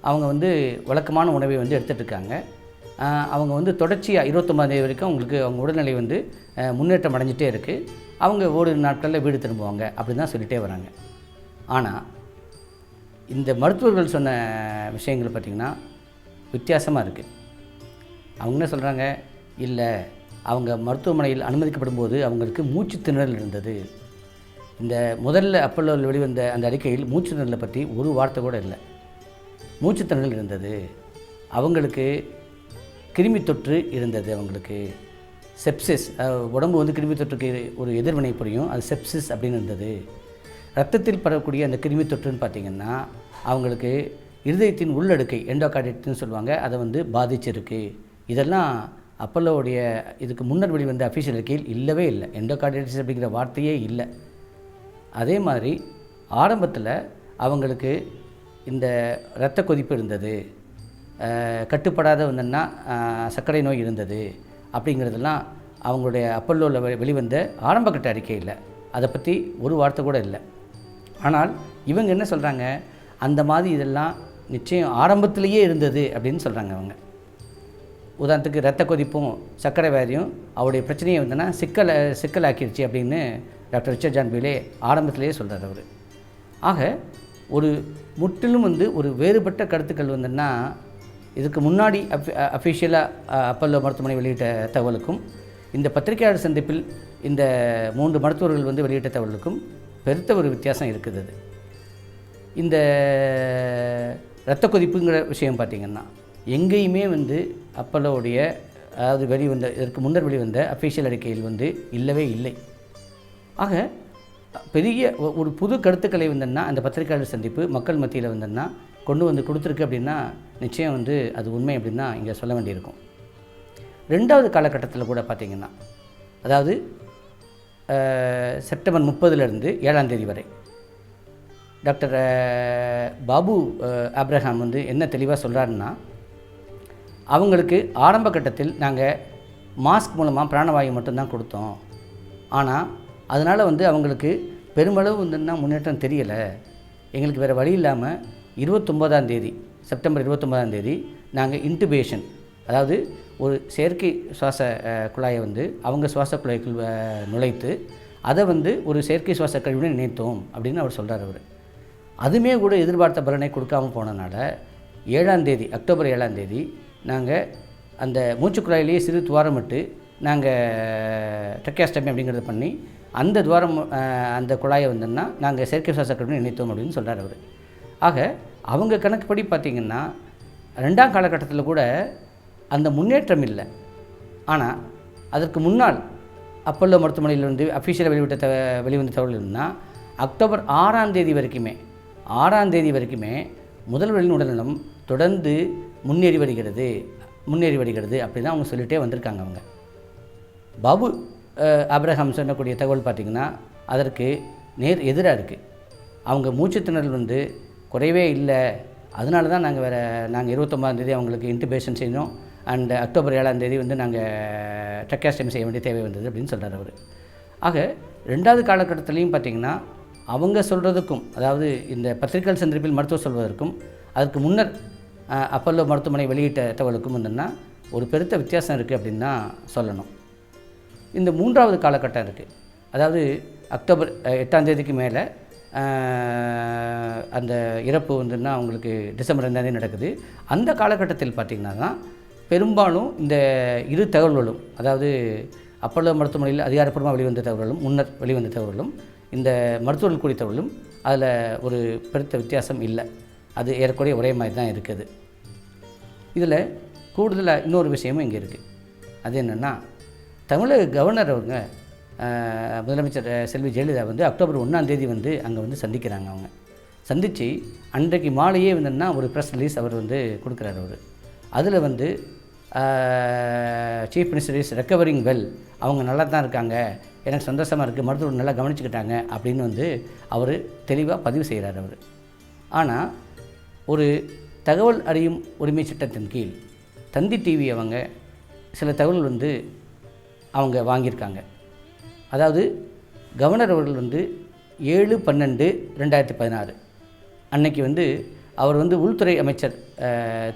A: அவங்க வந்து வழக்கமான உணவை வந்து எடுத்துகிட்ருக்காங்க. அவங்க வந்து தொடர்ச்சியாக 29 வரைக்கும் அவங்களுக்கு அவங்க உடல்நிலை வந்து முன்னேற்றம் அடைஞ்சிட்டே இருக்குது. அவங்க ஓரிரு நாட்களில் வீடு திரும்புவாங்க அப்படின்னு தான் சொல்லிகிட்டே வராங்க. ஆனால் இந்த மருத்துவர்கள் சொன்ன விஷயங்கள் பார்த்திங்கன்னா வித்தியாசமாக இருக்குது. அவங்க என்ன சொல்கிறாங்க, இல்லை அவங்க மருத்துவமனையில் அனுமதிக்கப்படும் போது அவங்களுக்கு மூச்சு திணறல் இருந்தது. இந்த முதல்ல அப்பல்லோவில் வெளிவந்த அந்த அறிக்கையில் மூச்சு திணறலை பற்றி ஒரு வார்த்தை கூட இல்லை. மூச்சு திணறல் இருந்தது, அவங்களுக்கு கிருமி தொற்று இருந்தது, அவங்களுக்கு செப்சிஸ், உடம்பு வந்து கிருமி தொற்றுக்கு ஒரு எதிர்வினை புரியும், அது செப்சிஸ் அப்படின்னு இருந்தது. இரத்தத்தில் பரவக்கூடிய அந்த கிருமி தொற்றுன்னு பார்த்திங்கன்னா அவங்களுக்கு இருதயத்தின் உள்ளடுக்கை எண்டோகார்டைட்டிஸ்னு சொல்லுவாங்க, அதை வந்து பாதிச்சிருக்கு. இதெல்லாம் அப்பல்லோவுடைய இதுக்கு முன்னர் வெளிவந்த அஃபிஷியல் அறிக்கையில் இல்லவே இல்லை. எண்டோகார்டைட்டிஸ் அப்படிங்கிற வார்த்தையே இல்லை. அதே மாதிரி ஆரம்பத்தில் அவங்களுக்கு இந்த இரத்த கொதிப்பு இருந்தது, கட்டுப்படாத வந்தோன்னா சர்க்கரை நோய் இருந்தது அப்படிங்கிறதெல்லாம் அவங்களுடைய அப்பல்லோவில் வெளிவந்த ஆரம்பகட்ட அறிக்கை இல்லை. அதை பற்றி ஒரு வார்த்தை கூட இல்லை. ஆனால் இவங்க என்ன சொல்கிறாங்க, அந்த மாதிரி இதெல்லாம் நிச்சயம் ஆரம்பத்திலேயே இருந்தது அப்படின்னு சொல்கிறாங்க அவங்க. உதாரணத்துக்கு இரத்த கொதிப்பும் சர்க்கரை வியாதியும் அவருடைய பிரச்சனையை வந்தோன்னா சிக்கலாக்கிடுச்சு அப்படின்னு டாக்டர் ரிச்சர்ட் ஜான் பீலே ஆரம்பத்திலேயே சொல்கிறார் அவர். ஆக ஒரு முற்றிலும் வந்து ஒரு வேறுபட்ட கருத்துக்கள் வந்தோன்னா இதுக்கு முன்னாடி அஃபிஷியலாக அப்பல்லோ மருத்துவமனை வெளியிட்ட தகவலுக்கும் இந்த பத்திரிகையாளர் சந்திப்பில் இந்த 3 மருத்துவர்கள் வந்து வெளியிட்ட தகவலுக்கும் பெருத்த ஒரு வித்தியாசம் இருக்குது. இந்த இரத்த கொதிப்புங்கிற விஷயம் பார்த்திங்கன்னா எங்கேயுமே வந்து அப்பல்லோவுடைய அதாவது இதற்கு முன்னர் வெளிவந்த அஃபிஷியல் அறிக்கையில் வந்து இல்லவே இல்லை. ஆக பெரிய ஒரு புது கருத்துக்களை வந்தோன்னா அந்த பத்திரிகையாளர் சந்திப்பு மக்கள் மத்தியில் வந்தோன்னா கொண்டு வந்து கொடுத்துருக்கு அப்படின்னா நிச்சயம் வந்து அது உண்மை அப்படின்னு தான் இங்கே சொல்ல வேண்டியிருக்கும். 2வது காலகட்டத்தில் கூட பார்த்திங்கன்னா அதாவது செப்டம்பர் 30 7ஆம் தேதி வரை டாக்டர் பாபு ஆப்ரஹாம் வந்து என்ன தெளிவாக சொல்கிறாருன்னா, அவங்களுக்கு ஆரம்ப கட்டத்தில் நாங்கள் மாஸ்க் மூலமாக பிராணவாயு மட்டும்தான் கொடுத்தோம். ஆனால் அதனால் வந்து அவங்களுக்கு பெருமளவு வந்துன்னா முன்னேற்றம் தெரியலை. எங்களுக்கு வேறு வழி இல்லாமல் 29ஆம் தேதி செப்டம்பர் 29ஆம் தேதி நாங்கள் இன்டுபேஷன், அதாவது ஒரு செயற்கை சுவாச குழாயை வந்து அவங்க சுவாச குழாய்க்குள் நுழைத்து அதை வந்து ஒரு செயற்கை சுவாச கழிவுன்னு நினைத்தோம் அப்படின்னு அவர் சொல்கிறார். அவர் அதுவுமே கூட எதிர்பார்த்த பலனை கொடுக்காமல் போனனால 7ஆம் தேதி அக்டோபர் 7ஆம் தேதி நாங்கள் அந்த மூச்சுக்குழாயிலேயே சிறு துவாரமிட்டு நாங்கள் ட்ரெக்கியாஸ்டமி அப்படிங்கிறத பண்ணி அந்த துவாரம் அந்த குழாயை வந்தோன்னா நாங்கள் செயற்கை சுவாச கழிவுன்னு நினைத்தோம் அப்படின்னு சொல்கிறார் அவர். ஆக அவங்க கணக்குப்படி பார்த்திங்கன்னா 2ஆம் காலகட்டத்தில் கூட அந்த முன்னேற்றம் இல்லை. ஆனால் அதற்கு முன்னால் அப்பல்லோ மருத்துவமனையில் வந்து அஃபிஷியலாக வெளிவந்த தகவல் இருந்தால் அக்டோபர் 6ஆம் தேதி வரைக்குமே முதல்வரின் உடல்நலம் தொடர்ந்து முன்னேறி வருகிறது அப்படி தான் அவங்க சொல்லிகிட்டே வந்திருக்காங்க. அவங்க பாபு ஆப்ரஹாம் சொல்லக்கூடிய தகவல் பார்த்திங்கன்னா அதற்கு நேர் எதிராக இருக்குது. அவங்க மூச்சுத்திணறல் வந்து குறைவே இல்லை, அதனால தான் நாங்கள் 29ஆம் தேதி அவங்களுக்கு இன்டுபேஷன் செய்யணும் அண்ட் அக்டோபர் 7ஆம் தேதி வந்து நாங்கள் ட்ரெக்கியாஸ்டமி செய்ய வேண்டிய தேவை வந்தது அப்படின்னு சொல்கிறார் அவர். ஆக 2வது காலகட்டத்திலையும் பார்த்திங்கன்னா அவங்க சொல்கிறதுக்கும், அதாவது இந்த பத்திரிகையாளர் சந்திப்பில் மருத்துவர் சொல்வதற்கும் அதற்கு முன்னர் அப்பல்லோ மருத்துவமனை வெளியிட்ட தகவலுக்கும் என்னென்னா ஒரு பெருத்த வித்தியாசம் இருக்குது அப்படின்னு தான் சொல்லணும். இந்த 3வது காலகட்டம் இருக்குது, அதாவது அக்டோபர் 8ஆம் தேதிக்கு மேலே அந்த இறப்பு வந்துன்னா அவங்களுக்கு டிசம்பர் 2ஆம் தேதி நடக்குது. அந்த காலகட்டத்தில் பார்த்திங்கன்னா தான் பெரும்பாலும் இந்த இரு தகவல்களும், அதாவது அப்பல்லோ மருத்துவமனையில் அதிகாரப்பூர்வமாக வெளிவந்த தகவல்களும் முன்னர் வெளிவந்த தகவல்களும் இந்த மருத்துவர்கள் கூடிய தகவலும் அதில் ஒரு பெருத்த வித்தியாசம் இல்லை. அது ஏறக்குறைய ஒரே மாதிரி தான் இருக்குது. இதில் கூடுதலாக இன்னொரு விஷயமும் இங்கே இருக்குது. அது என்னென்னா, தமிழக கவர்னர் அவங்க முதலமைச்சர் செல்வி ஜெயலலிதா வந்து அக்டோபர் 1ஆம் தேதி வந்து அங்கே வந்து சந்திக்கிறாங்க. அவங்க சந்தித்து அன்றைக்கு மாலையே வந்துன்னா ஒரு ப்ரெஸ் ரிலீஸ் அவர் வந்து கொடுக்குறாரு. அவர் அதில் வந்து chief minister is recovering well, அவங்க நல்லா தான் இருக்காங்க, எனக்கு சந்தோஷமாக இருக்குது, மருத்துவர் நல்லா கவனிச்சுக்கிட்டாங்க அப்படின்னு வந்து அவர் தெளிவாக பதிவு செய்கிறார் அவர். ஆனால் ஒரு தகவல் அறியும் உரிமை சட்டத்தின் கீழ் தந்தி டிவி அவங்க சில தகவல் வந்து அவங்க வாங்கியிருக்காங்க. அதாவது கவர்னர் அவர்கள் வந்து 7/12/2016 அன்னைக்கு வந்து அவர் வந்து உள்துறை அமைச்சர்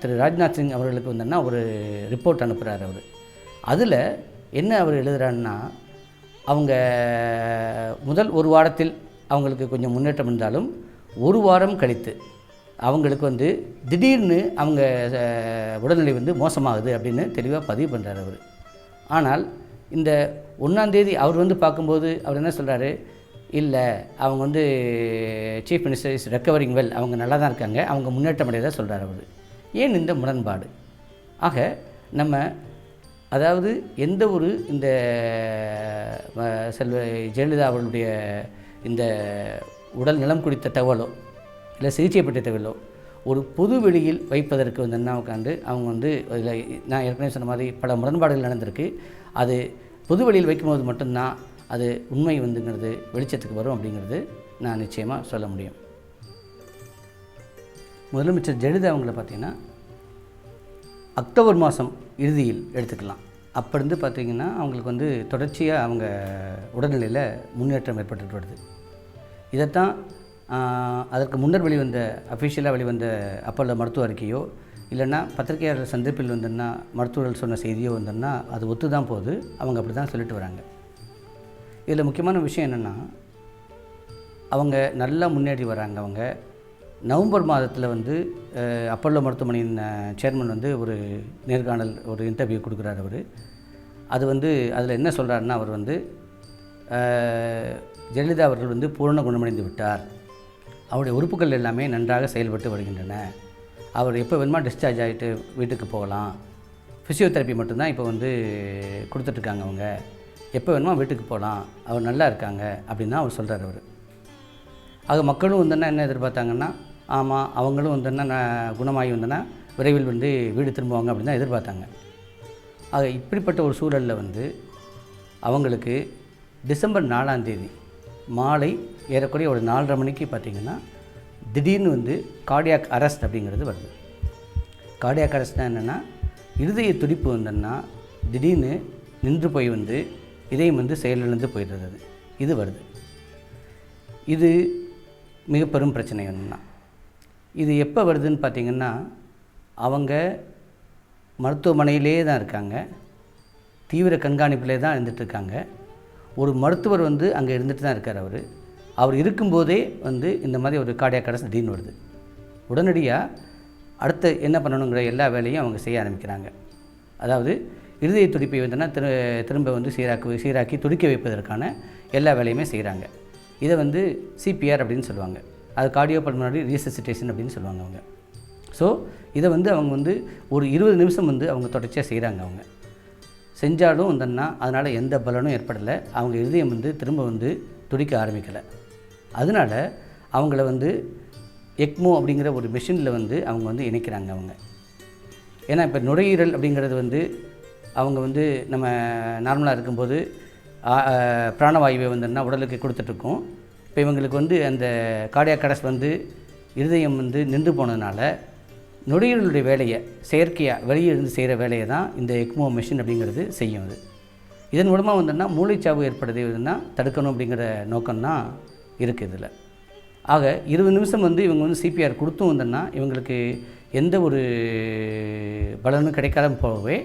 A: திரு ராஜ்நாத் சிங் அவர்களுக்கு வந்தோன்னா ஒரு ரிப்போர்ட் அனுப்புகிறார். அவர் அதில் என்ன அவர் எழுதுகிறாருன்னா, அவங்க முதல் ஒரு வாரத்தில் அவங்களுக்கு கொஞ்சம் முன்னேற்றம் இருந்தாலும் ஒரு வாரம் கழித்து அவங்களுக்கு வந்து திடீர்னு அவங்க உடல்நிலை வந்து மோசமாகுது அப்படின்னு தெளிவாக பதிவு பண்ணுறார் அவர். ஆனால் இந்த 1ஆம் தேதி அவர் வந்து பார்க்கும்போது அவர் என்ன சொல்கிறாரு, இல்லை அவங்க வந்து chief minister is recovering well, அவங்க நல்லா தான் இருக்காங்க, அவங்க முன்னேற்றம் அடையதாக சொல்கிறார் அவர். ஏன் இந்த முரண்பாடு? ஆக நம்ம அதாவது எந்த ஒரு இந்த செல்வ ஜெயலலிதா அவர்களுடைய இந்த உடல் நலம் குறித்த தகவலோ இல்லை சிகிச்சை பற்றிய தகவலோ ஒரு பொது வெளியில் வைப்பதற்கு வந்து என்ன உட்காந்து அவங்க வந்து இதில் நான் ஏற்கனவே சொன்ன மாதிரி பல முரண்பாடுகள் நடந்திருக்கு. அது பொது வெளியில் வைக்கும்போது மட்டும்தான் அது உண்மை வந்துங்கிறது வெளிச்சத்துக்கு வரும் அப்படிங்கிறது நான் நிச்சயமாக சொல்ல முடியும். முதலமைச்சர் ஜெயலலிதா அவங்கள பார்த்திங்கன்னா அக்டோபர் மாதம் இறுதியில் எடுத்துக்கலாம். அப்போ இருந்து பார்த்திங்கன்னா அவங்களுக்கு வந்து தொடர்ச்சியாக அவங்க உடல்நிலையில் முன்னேற்றம் ஏற்பட்டு வருது. இதைத்தான் அதற்கு முன்னர் வெளிவந்த அஃபிஷியலாக வெளிவந்த அப்போல்ல மருத்துவ அறிக்கையோ இல்லைன்னா பத்திரிகையாளர் சந்திப்பில் வந்தோன்னா மருத்துவர்கள் சொன்ன செய்தியோ வந்தோன்னா அது ஒத்து தான் போகுது. அவங்க அப்படி தான் சொல்லிட்டு வராங்க. இதில் முக்கியமான விஷயம் என்னென்னா அவங்க நல்லா முன்னேறி வராங்க. அவங்க நவம்பர் மாதத்தில் வந்து அப்போல்லோ மருத்துவமனையின் சேர்மன் வந்து ஒரு நேர்காணல் ஒரு இன்டர்வியூ கொடுக்குறாரு. அவர் அது வந்து அதில் என்ன சொல்கிறாருன்னா அவர் வந்து ஜெயலலிதா அவர்கள் வந்து பூரண குணமடைந்து விட்டார், அவருடைய உறுப்புகள் எல்லாமே நன்றாக செயல்பட்டு வருகின்றன, அவர் எப்போ வேணுமா டிஸ்சார்ஜ் ஆகிட்டு வீட்டுக்கு போகலாம், ஃபிசியோதெரப்பி மட்டும்தான் இப்போ வந்து கொடுத்துட்ருக்காங்க, அவங்க எப்போ வேணுமா வீட்டுக்கு போகலாம், அவர் நல்லா இருக்காங்க அப்படின்னு தான் அவர் சொல்கிறார். அவர் ஆக மக்களும் வந்தோன்னா என்ன எதிர்பார்த்தாங்கன்னா ஆமாம் அவங்களும் வந்தோன்னா குணமாகி வந்தோன்னா விரைவில் வந்து வீடு திரும்புவாங்க அப்படின்னு தான் எதிர்பார்த்தாங்க. ஆக இப்படிப்பட்ட ஒரு சூழலில் வந்து அவங்களுக்கு டிசம்பர் 4ஆம் தேதி மாலை ஏறக்குறைய ஒரு 4:30 மணிக்கு பார்த்திங்கன்னா திடீர்னு வந்து கார்டியாக் அரெஸ்ட் அப்படிங்கிறது வருது. கார்டியாக் அரெஸ்ட்னால் என்னென்னா இருதய துடிப்பு வந்தோன்னா திடீர்னு நின்று போய் வந்து இதயம் வந்து செயலிழந்து போயிடுறது. இது வருது. இது மிக பெரும் பிரச்சனை என்னென்னா இது எப்போ வருதுன்னு பார்த்திங்கன்னா அவங்க மருத்துவமனையிலே தான் இருக்காங்க, தீவிர கண்காணிப்பிலே தான் இருந்துகிட்ருக்காங்க. ஒரு மருத்துவர் வந்து அங்கே இருந்துட்டு தான் இருக்கார். அவர் இருக்கும்போதே வந்து இந்த மாதிரி ஒரு கார்டியாக் அரெஸ்ட் திடீர்னு வருது. உடனடியாக அடுத்து என்ன பண்ணணுங்கிற எல்லா வேலையும் அவங்க செய்ய ஆரம்பிக்கிறாங்க. அதாவது இருதய துடிப்பை வந்துன்னா திரும்ப வந்து சீராக்கி துடிக்க வைப்பதற்கான எல்லா வேலையுமே செய்கிறாங்க. இதை வந்து சிபிஆர் அப்படின்னு சொல்லுவாங்க. அது கார்டியோ பல்மனரி ரீசசிட்டேஷன் அப்படின்னு சொல்லுவாங்க அவங்க. ஸோ இதை வந்து அவங்க வந்து ஒரு 20 நிமிஷம் வந்து அவங்க தொடர்ச்சியாக செய்கிறாங்க. அவங்க செஞ்சாலும் வந்தோன்னா அதனால் எந்த பலனும் ஏற்படலை. அவங்க இருதயம் வந்து திரும்ப வந்து துடிக்க ஆரம்பிக்கலை. அதனால் அவங்கள வந்து எக்மோ அப்படிங்கிற ஒரு மிஷினில் வந்து அவங்க வந்து இணைக்கிறாங்க. அவங்க ஏன்னா இப்போ நுரையீரல் அப்படிங்கிறது வந்து அவங்க வந்து நம்ம நார்மலாக இருக்கும்போது பிராணவாயுவை வந்தோன்னா உடலுக்கு கொடுத்துட்ருக்கோம். இப்போ இவங்களுக்கு வந்து அந்த கார்டியாக் அரெஸ்ட் வந்து இருதயம் வந்து நின்று போனதுனால நுரையீரலுடைய வேலையை செயற்கையாக வெளியே இருந்து செய்கிற வேலையை தான் இந்த எக்மோ மிஷின் அப்படிங்கிறது செய்யும். அது இதன் மூலமாக வந்தோன்னா மூளைச்சாவு ஏற்படுதுன்னா தடுக்கணும் அப்படிங்கிற நோக்கம்தான் இருக்குது இதில். ஆக 20 நிமிஷம் வந்து இவங்க வந்து சிபிஆர் கொடுத்தும் வந்தோன்னா இவங்களுக்கு எந்த ஒரு பலனும் கிடைக்காத போகவே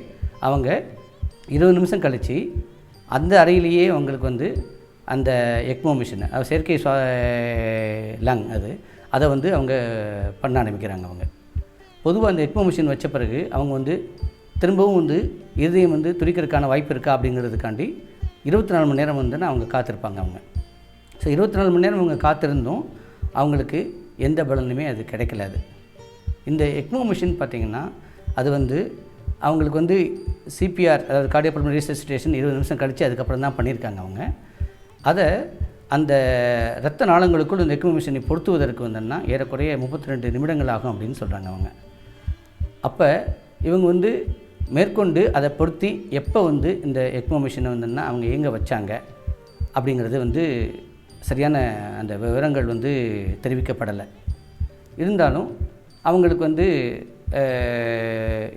A: அவங்க 20 நிமிஷம் கழித்து அந்த அறையிலேயே அவங்களுக்கு வந்து அந்த எக்மோ மிஷினை செயற்கை லங் அதை வந்து அவங்க பண்ண ஆரம்பிக்கிறாங்க. அவங்க பொதுவாக அந்த எக்மோ மிஷின் வச்ச பிறகு அவங்க வந்து திரும்பவும் வந்து இருதயம் வந்து துடிக்கிறதுக்கான வாய்ப்பு இருக்கா அப்படிங்கிறதுக்காண்டி 24 மணி நேரம் வந்து அவங்க காத்திருப்பாங்க. அவங்க ஸோ 24 மணி நேரம் அவங்க காத்திருந்தும் அவங்களுக்கு எந்த பலனுமே அது கிடைக்கல. அது இந்த எக்மோ மிஷின் பார்த்திங்கன்னா அது வந்து அவங்களுக்கு வந்து சிபிஆர் அதாவது கார்டியோ பல்மனரி ரீசசிட்டேஷன் 20 நிமிஷம் கழித்து அதுக்கப்புறம் தான் பண்ணியிருக்காங்க. அவங்க அதை அந்த இரத்த நாளங்களுக்குள் இந்த எக்மோ மிஷினை பொருத்துவதற்கு வந்தோன்னா ஏறக்குறைய 32 நிமிடங்கள் ஆகும் அப்படின்னு சொல்கிறாங்க. அவங்க அப்போ இவங்க வந்து மேற்கொண்டு அதை பொருத்தி எப்போ வந்து இந்த எக்மோ மிஷினை வந்தோன்னா அவங்க எங்கே வச்சாங்க அப்படிங்கிறது வந்து சரியான அந்த விவரங்கள் வந்து தெரிவிக்கப்படலை. இருந்தாலும் அவங்களுக்கு வந்து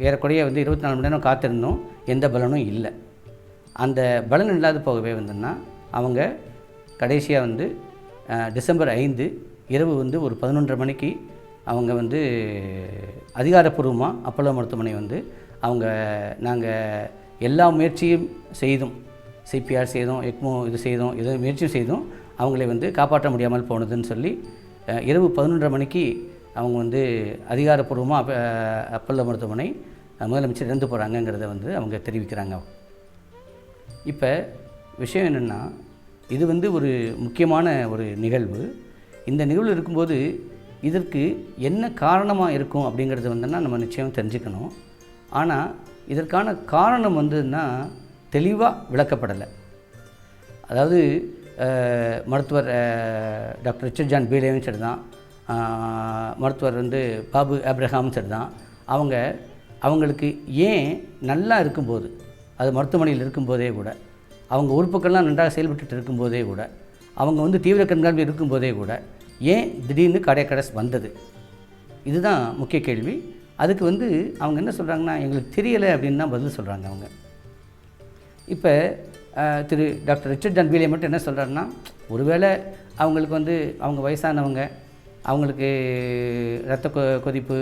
A: ஏறக்குறைய வந்து 24 மணி நேரம் காத்திருந்தோம், எந்த பலனும் இல்லை. அந்த பலன் இல்லாத போகவே வந்தோன்னா அவங்க கடைசியாக வந்து டிசம்பர் 5 இரவு வந்து ஒரு 11:30 மணிக்கு அவங்க வந்து அதிகாரப்பூர்வமாக அப்போலோ மருத்துவமனை வந்து அவங்க நாங்கள் எல்லா முயற்சியும் செய்தும் சிபிஆர் செய்தோம், எக்மோ இது செய்தோம், எது முயற்சியும் செய்தும் அவங்களை வந்து காப்பாற்ற முடியாமல் போனதுன்னு சொல்லி இரவு 11:30 மணிக்கு அவங்க வந்து அதிகாரப்பூர்வமாக அப்போலோ மருத்துவமனை முதலமைச்சர் இறந்து போகிறாங்கங்கிறத வந்து அவங்க தெரிவிக்கிறாங்க. இப்போ விஷயம் என்னென்னா இது வந்து ஒரு முக்கியமான ஒரு நிகழ்வு. இந்த நிகழ்வு இருக்கும்போது இதற்கு என்ன காரணமாக இருக்கும் அப்படிங்கிறது வந்துன்னா நம்ம நிச்சயம் தெரிஞ்சுக்கணும். ஆனால் இதற்கான காரணம் வந்துன்னா தெளிவாக விளக்கப்படலை. அதாவது மருத்துவர் டாக்டர் ரிச்சர்ட் ஜான் பீலேவும் சரி தான், மருத்துவர் வந்து பாபு அப்ரஹாமும் சரி தான், அவங்களுக்கு ஏன் நல்லா இருக்கும்போது, அது மருத்துவமனையில் இருக்கும்போதே கூட, அவங்க உறுப்புக்கள்லாம் நன்றாக செயல்பட்டு இருக்கும்போதே கூட, அவங்க வந்து தீவிர கண்காணிப்பில் இருக்கும்போதே கூட ஏன் திடீர்னு கார்டியாக் அரெஸ்ட் வந்தது? இதுதான் முக்கிய கேள்வி. அதுக்கு வந்து அவங்க என்ன சொல்கிறாங்கன்னா, எங்களுக்கு தெரியலை அப்படின்னு தான் பதில் சொல்கிறாங்க அவங்க. இப்போ திரு டாக்டர் ரிச்சர்ட் ஜான் பீலே மட்டும் என்ன சொல்கிறாருன்னா, ஒருவேளை அவங்களுக்கு வந்து அவங்க வயசானவங்க, அவங்களுக்கு இரத்த கொதிப்பு,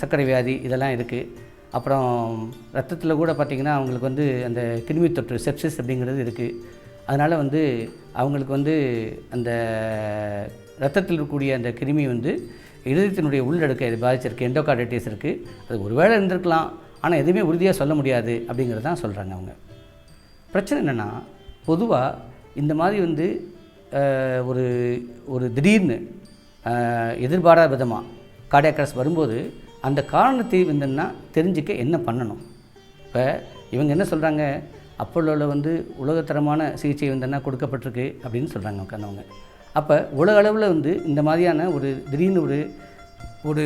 A: சர்க்கரை வியாதி இதெல்லாம் இருக்குது. அப்புறம் ரத்தத்தில் கூட பார்த்திங்கன்னா அவங்களுக்கு வந்து அந்த கிருமி தொற்று செப்சிஸ் அப்படிங்கிறது இருக்குது. அதனால் வந்து அவங்களுக்கு வந்து அந்த இரத்தத்தில் இருக்கக்கூடிய அந்த கிருமி வந்து இதயத்தினுடைய உள்ளடுக்கை இது பாதிச்சிருக்கு, எண்டோகார்டைட்டிஸ் இருக்குது. அது ஒரு வேளை இருந்திருக்கலாம், ஆனால் எதுவுமே உறுதியாக சொல்ல முடியாது அப்படிங்கிறது தான் சொல்கிறாங்க அவங்க. பிரச்சனை என்னென்னா, பொதுவாக இந்த மாதிரி வந்து ஒரு ஒரு திடீர்னு எதிர்பாராத விதமாக கார்டியாக் அரெஸ்ட் வரும்போது அந்த காரணத்தை வந்துன்னா தெரிஞ்சுக்க என்ன பண்ணணும்? இப்போ இவங்க என்ன சொல்கிறாங்க, அப்போலோவில் வந்து உலகத்தரமான சிகிச்சை வந்துன்னா கொடுக்கப்பட்டிருக்கு அப்படின்னு சொல்கிறாங்க உட்காந்தவங்க. அப்போ உலக அளவில் வந்து இந்த மாதிரியான ஒரு திடீர்னு ஒரு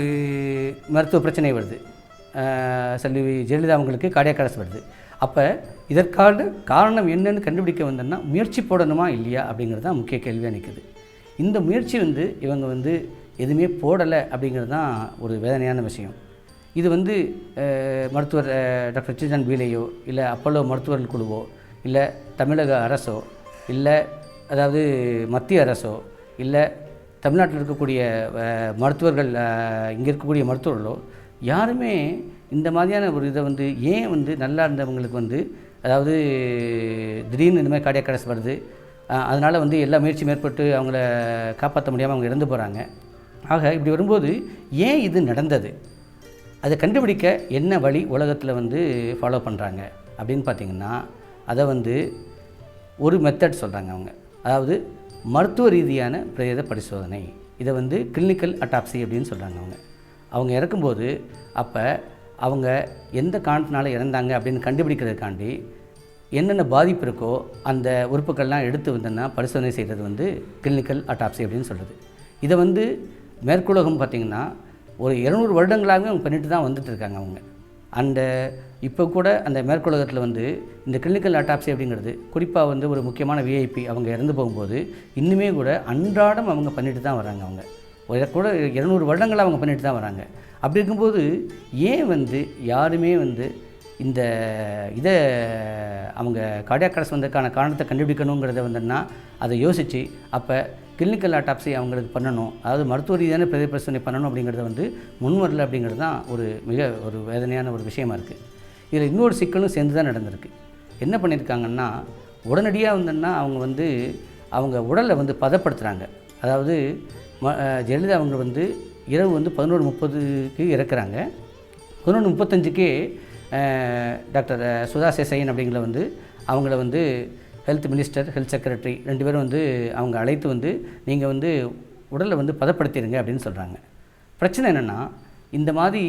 A: மருத்துவ பிரச்சனை வருது, செல்வி ஜெயலலிதா அவங்களுக்கு கார்டியாக் அரெஸ்ட் வருது. அப்போ இதற்கான காரணம் என்னன்னு கண்டுபிடிக்க வந்தோன்னா முயற்சி போடணுமா இல்லையா அப்படிங்கிறது தான் முக்கிய கேள்வியாக நிற்குது. இந்த முயற்சி வந்து இவங்க வந்து எதுவுமே போடலை அப்படிங்கிறது தான் ஒரு வேதனையான விஷயம். இது வந்து மருத்துவர் டாக்டர் ரிச்சர்ட் ஜான் பீலேயோ, இல்லை அப்போலோ மருத்துவர்கள் குழுவோ, இல்லை தமிழக அரசோ, இல்லை அதாவது மத்திய அரசோ, இல்லை தமிழ்நாட்டில் இருக்கக்கூடிய மருத்துவர்கள், இங்கே இருக்கக்கூடிய மருத்துவர்களோ யாருமே இந்த மாதிரியான ஒரு இதை வந்து ஏன் வந்து நல்லா இருந்தவங்களுக்கு வந்து, அதாவது திடீர்னு இந்த மாதிரி கார்டியாக் அரெஸ்ட் வருது, அதனால் வந்து எல்லா முயற்சியும் மேற்பட்டு அவங்கள காப்பாற்ற முடியாமல் அவங்க இறந்து போகிறாங்க. ஆக இப்படி வரும்போது ஏன் இது நடந்தது, அதை கண்டுபிடிக்க என்ன வழி உலகத்தில் வந்து ஃபாலோ பண்ணுறாங்க அப்படின்னு பார்த்திங்கன்னா, அதை வந்து ஒரு மெத்தட் சொல்கிறாங்க அவங்க. அதாவது மருத்துவ ரீதியான பிரேத பரிசோதனை, இதை வந்து கிளினிக்கல் அட்டாப்சி அப்படின்னு சொல்கிறாங்க அவங்க இறக்கும்போது அப்போ அவங்க எந்த காரணத்தினால இறந்தாங்க அப்படின்னு கண்டுபிடிக்கிறதுக்காண்டி என்னென்ன பாதிப்பு இருக்கோ அந்த உறுப்புகள்லாம் எடுத்து வந்தோன்னா பரிசோதனை செய்கிறது வந்து கிளினிக்கல் அட்டாப்சி அப்படின்னு சொல்கிறது. இதை வந்து மேற்குலகம் பார்த்திங்கன்னா ஒரு 200 வருடங்களாகவே அவங்க பண்ணிட்டு தான் வந்துட்டு இருக்காங்க அவங்க. அந்த இப்போ கூட அந்த மேற்குலகத்தில் வந்து இந்த கிளினிக்கல் அட்டாப்சி அப்படிங்கிறது குறிப்பாக வந்து ஒரு முக்கியமான விஐபி அவங்க இறந்து போகும்போது இன்னுமே கூட அன்றாடம் அவங்க பண்ணிட்டு தான் வராங்க. அவங்க கூட 200 வருடங்களாக அவங்க பண்ணிட்டு தான் வராங்க. அப்படி இருக்கும்போது ஏன் வந்து யாருமே வந்து இந்த இதை அவங்க கார்டியாக் அரெஸ்ட் வந்ததுக்கான காரணத்தை கண்டுபிடிக்கணுங்கிறத வந்துன்னா அதை யோசித்து அப்போ கிளினிக்கல் அட்டாப்சி அவங்களுக்கு பண்ணணும், அதாவது மருத்துவ ரீதியான பிரேத பரிசோதனை பண்ணணும் அப்படிங்கிறத வந்து முன்வரல அப்படிங்கிறது தான் ஒரு வேதனையான ஒரு விஷயமா இருக்குது. இதில் இன்னொரு சிக்கலும் சேர்ந்து தான் நடந்திருக்கு. என்ன பண்ணியிருக்காங்கன்னா, உடனடியாக வந்துன்னா அவங்க உடலை வந்து பதப்படுத்துகிறாங்க. அதாவது ஜெயலலிதா அவங்க வந்து இரவு வந்து 11:30க்கு இறக்குறாங்க. 11:35க்கே டாக்டர் சுதா சேசையன் அப்படிங்கிற வந்து அவங்கள வந்து ஹெல்த் மினிஸ்டர், ஹெல்த் செக்ரட்டரி 2 பேரும் வந்து அவங்க அழைத்து வந்து நீங்கள் வந்து உடலை வந்து பதப்படுத்திடுங்க அப்படின்னு சொல்கிறாங்க. பிரச்சனை என்னென்னா, இந்த மாதிரி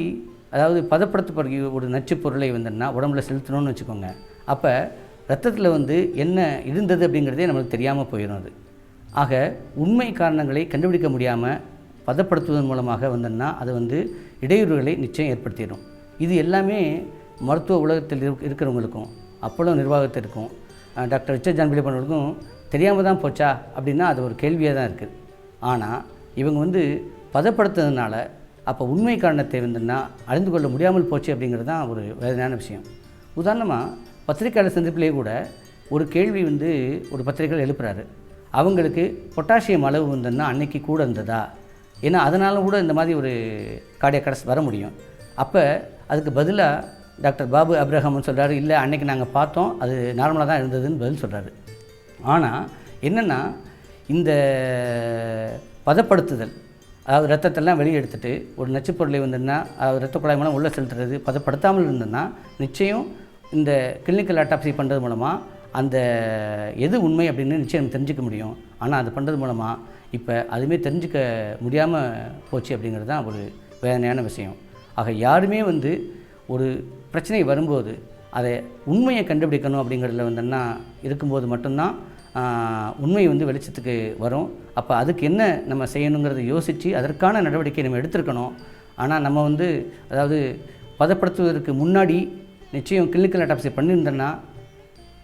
A: அதாவது பதப்படுத்தப்படுகிற ஒரு நச்சுப் பொருளை வந்துன்னா உடம்புல செலுத்தணும்னு வச்சுக்கோங்க. அப்போ ரத்தத்தில் வந்து என்ன இருந்தது அப்படிங்கிறதே நம்மளுக்கு தெரியாமல் போயிடும். அது ஆக உண்மை காரணங்களை கண்டுபிடிக்க முடியாமல் பதப்படுத்துவதன் மூலமாக வந்துன்னா அது வந்து இடையூறுகளை நிச்சயம் ஏற்படுத்திடும். இது எல்லாமே மருத்துவ உலகத்தில் இருக்கிறவங்களுக்கும் அப்போலோ நிர்வாகத்திற்கும் டாக்டர் ரிச்சர்ட் ஜான் பீலே பண்ணவங்களுக்கும் தெரியாமல் தான் போச்சா அப்படின்னா அது ஒரு கேள்வியாக தான் இருக்குது. ஆனால் இவங்க வந்து பதப்படுத்துறதுனால அப்போ உண்மை காரணத்தை வந்துன்னா அறிந்து கொள்ள முடியாமல் போச்சு அப்படிங்கிறது தான் ஒரு வேதனையான விஷயம். உதாரணமாக பத்திரிகையாளர் சந்திப்பிலே கூட ஒரு கேள்வி வந்து ஒரு பத்திரிகையாளர் எழுப்புறாரு, அவங்களுக்கு பொட்டாசியம் அளவு வந்துன்னா அன்னைக்கு கூட இருந்ததா, ஏன்னா அதனால கூட இந்த மாதிரி ஒரு கார்டியாக் அரெஸ்ட் வர முடியும். அப்போ அதுக்கு பதிலாக டாக்டர் பாபு அப்ரஹாம்னு சொல்கிறாரு, இல்லை அன்றைக்கி நாங்கள் பார்த்தோம், அது நார்மலாக தான் இருந்ததுன்னு பதில் சொல்கிறாரு. ஆனால் என்னென்னா, இந்த பதப்படுத்துதல், அதாவது ரத்தத்தெல்லாம் வெளியே எடுத்துகிட்டு ஒரு நச்சுப்பொருளை வந்துன்னா ரத்த குழாய் மூலம் உள்ளே செலுத்துறது பதப்படுத்தாமல் இருந்ததுன்னா நிச்சயம் இந்த கிளினிக்கல் அட்டாப்சி பண்ணுறது மூலமாக அந்த எது உண்மை அப்படின்னு நிச்சயம் தெரிஞ்சிக்க முடியும். ஆனால் அது பண்ணுறது மூலமாக இப்போ அதுவுமே தெரிஞ்சிக்க முடியாமல் போச்சு அப்படிங்கிறது தான் ஒரு வேதனையான விஷயம். ஆக யாருமே வந்து ஒரு பிரச்சனை வரும்போது அதை உண்மையை கண்டுபிடிக்கணும் அப்படிங்கிறதுல வந்துன்னா இருக்கும்போது மட்டும்தான் உண்மை வந்து வெளிச்சத்துக்கு வரும். அப்போ அதுக்கு என்ன நம்ம செய்யணுங்கிறத யோசித்து அதற்கான நடவடிக்கை நம்ம எடுத்துருக்கணும். ஆனால் நம்ம வந்து அதாவது பதப்படுத்துவதற்கு முன்னாடி நிச்சயம் கிளினிக்கல் அட்டாப்சி பண்ணியிருந்தோன்னா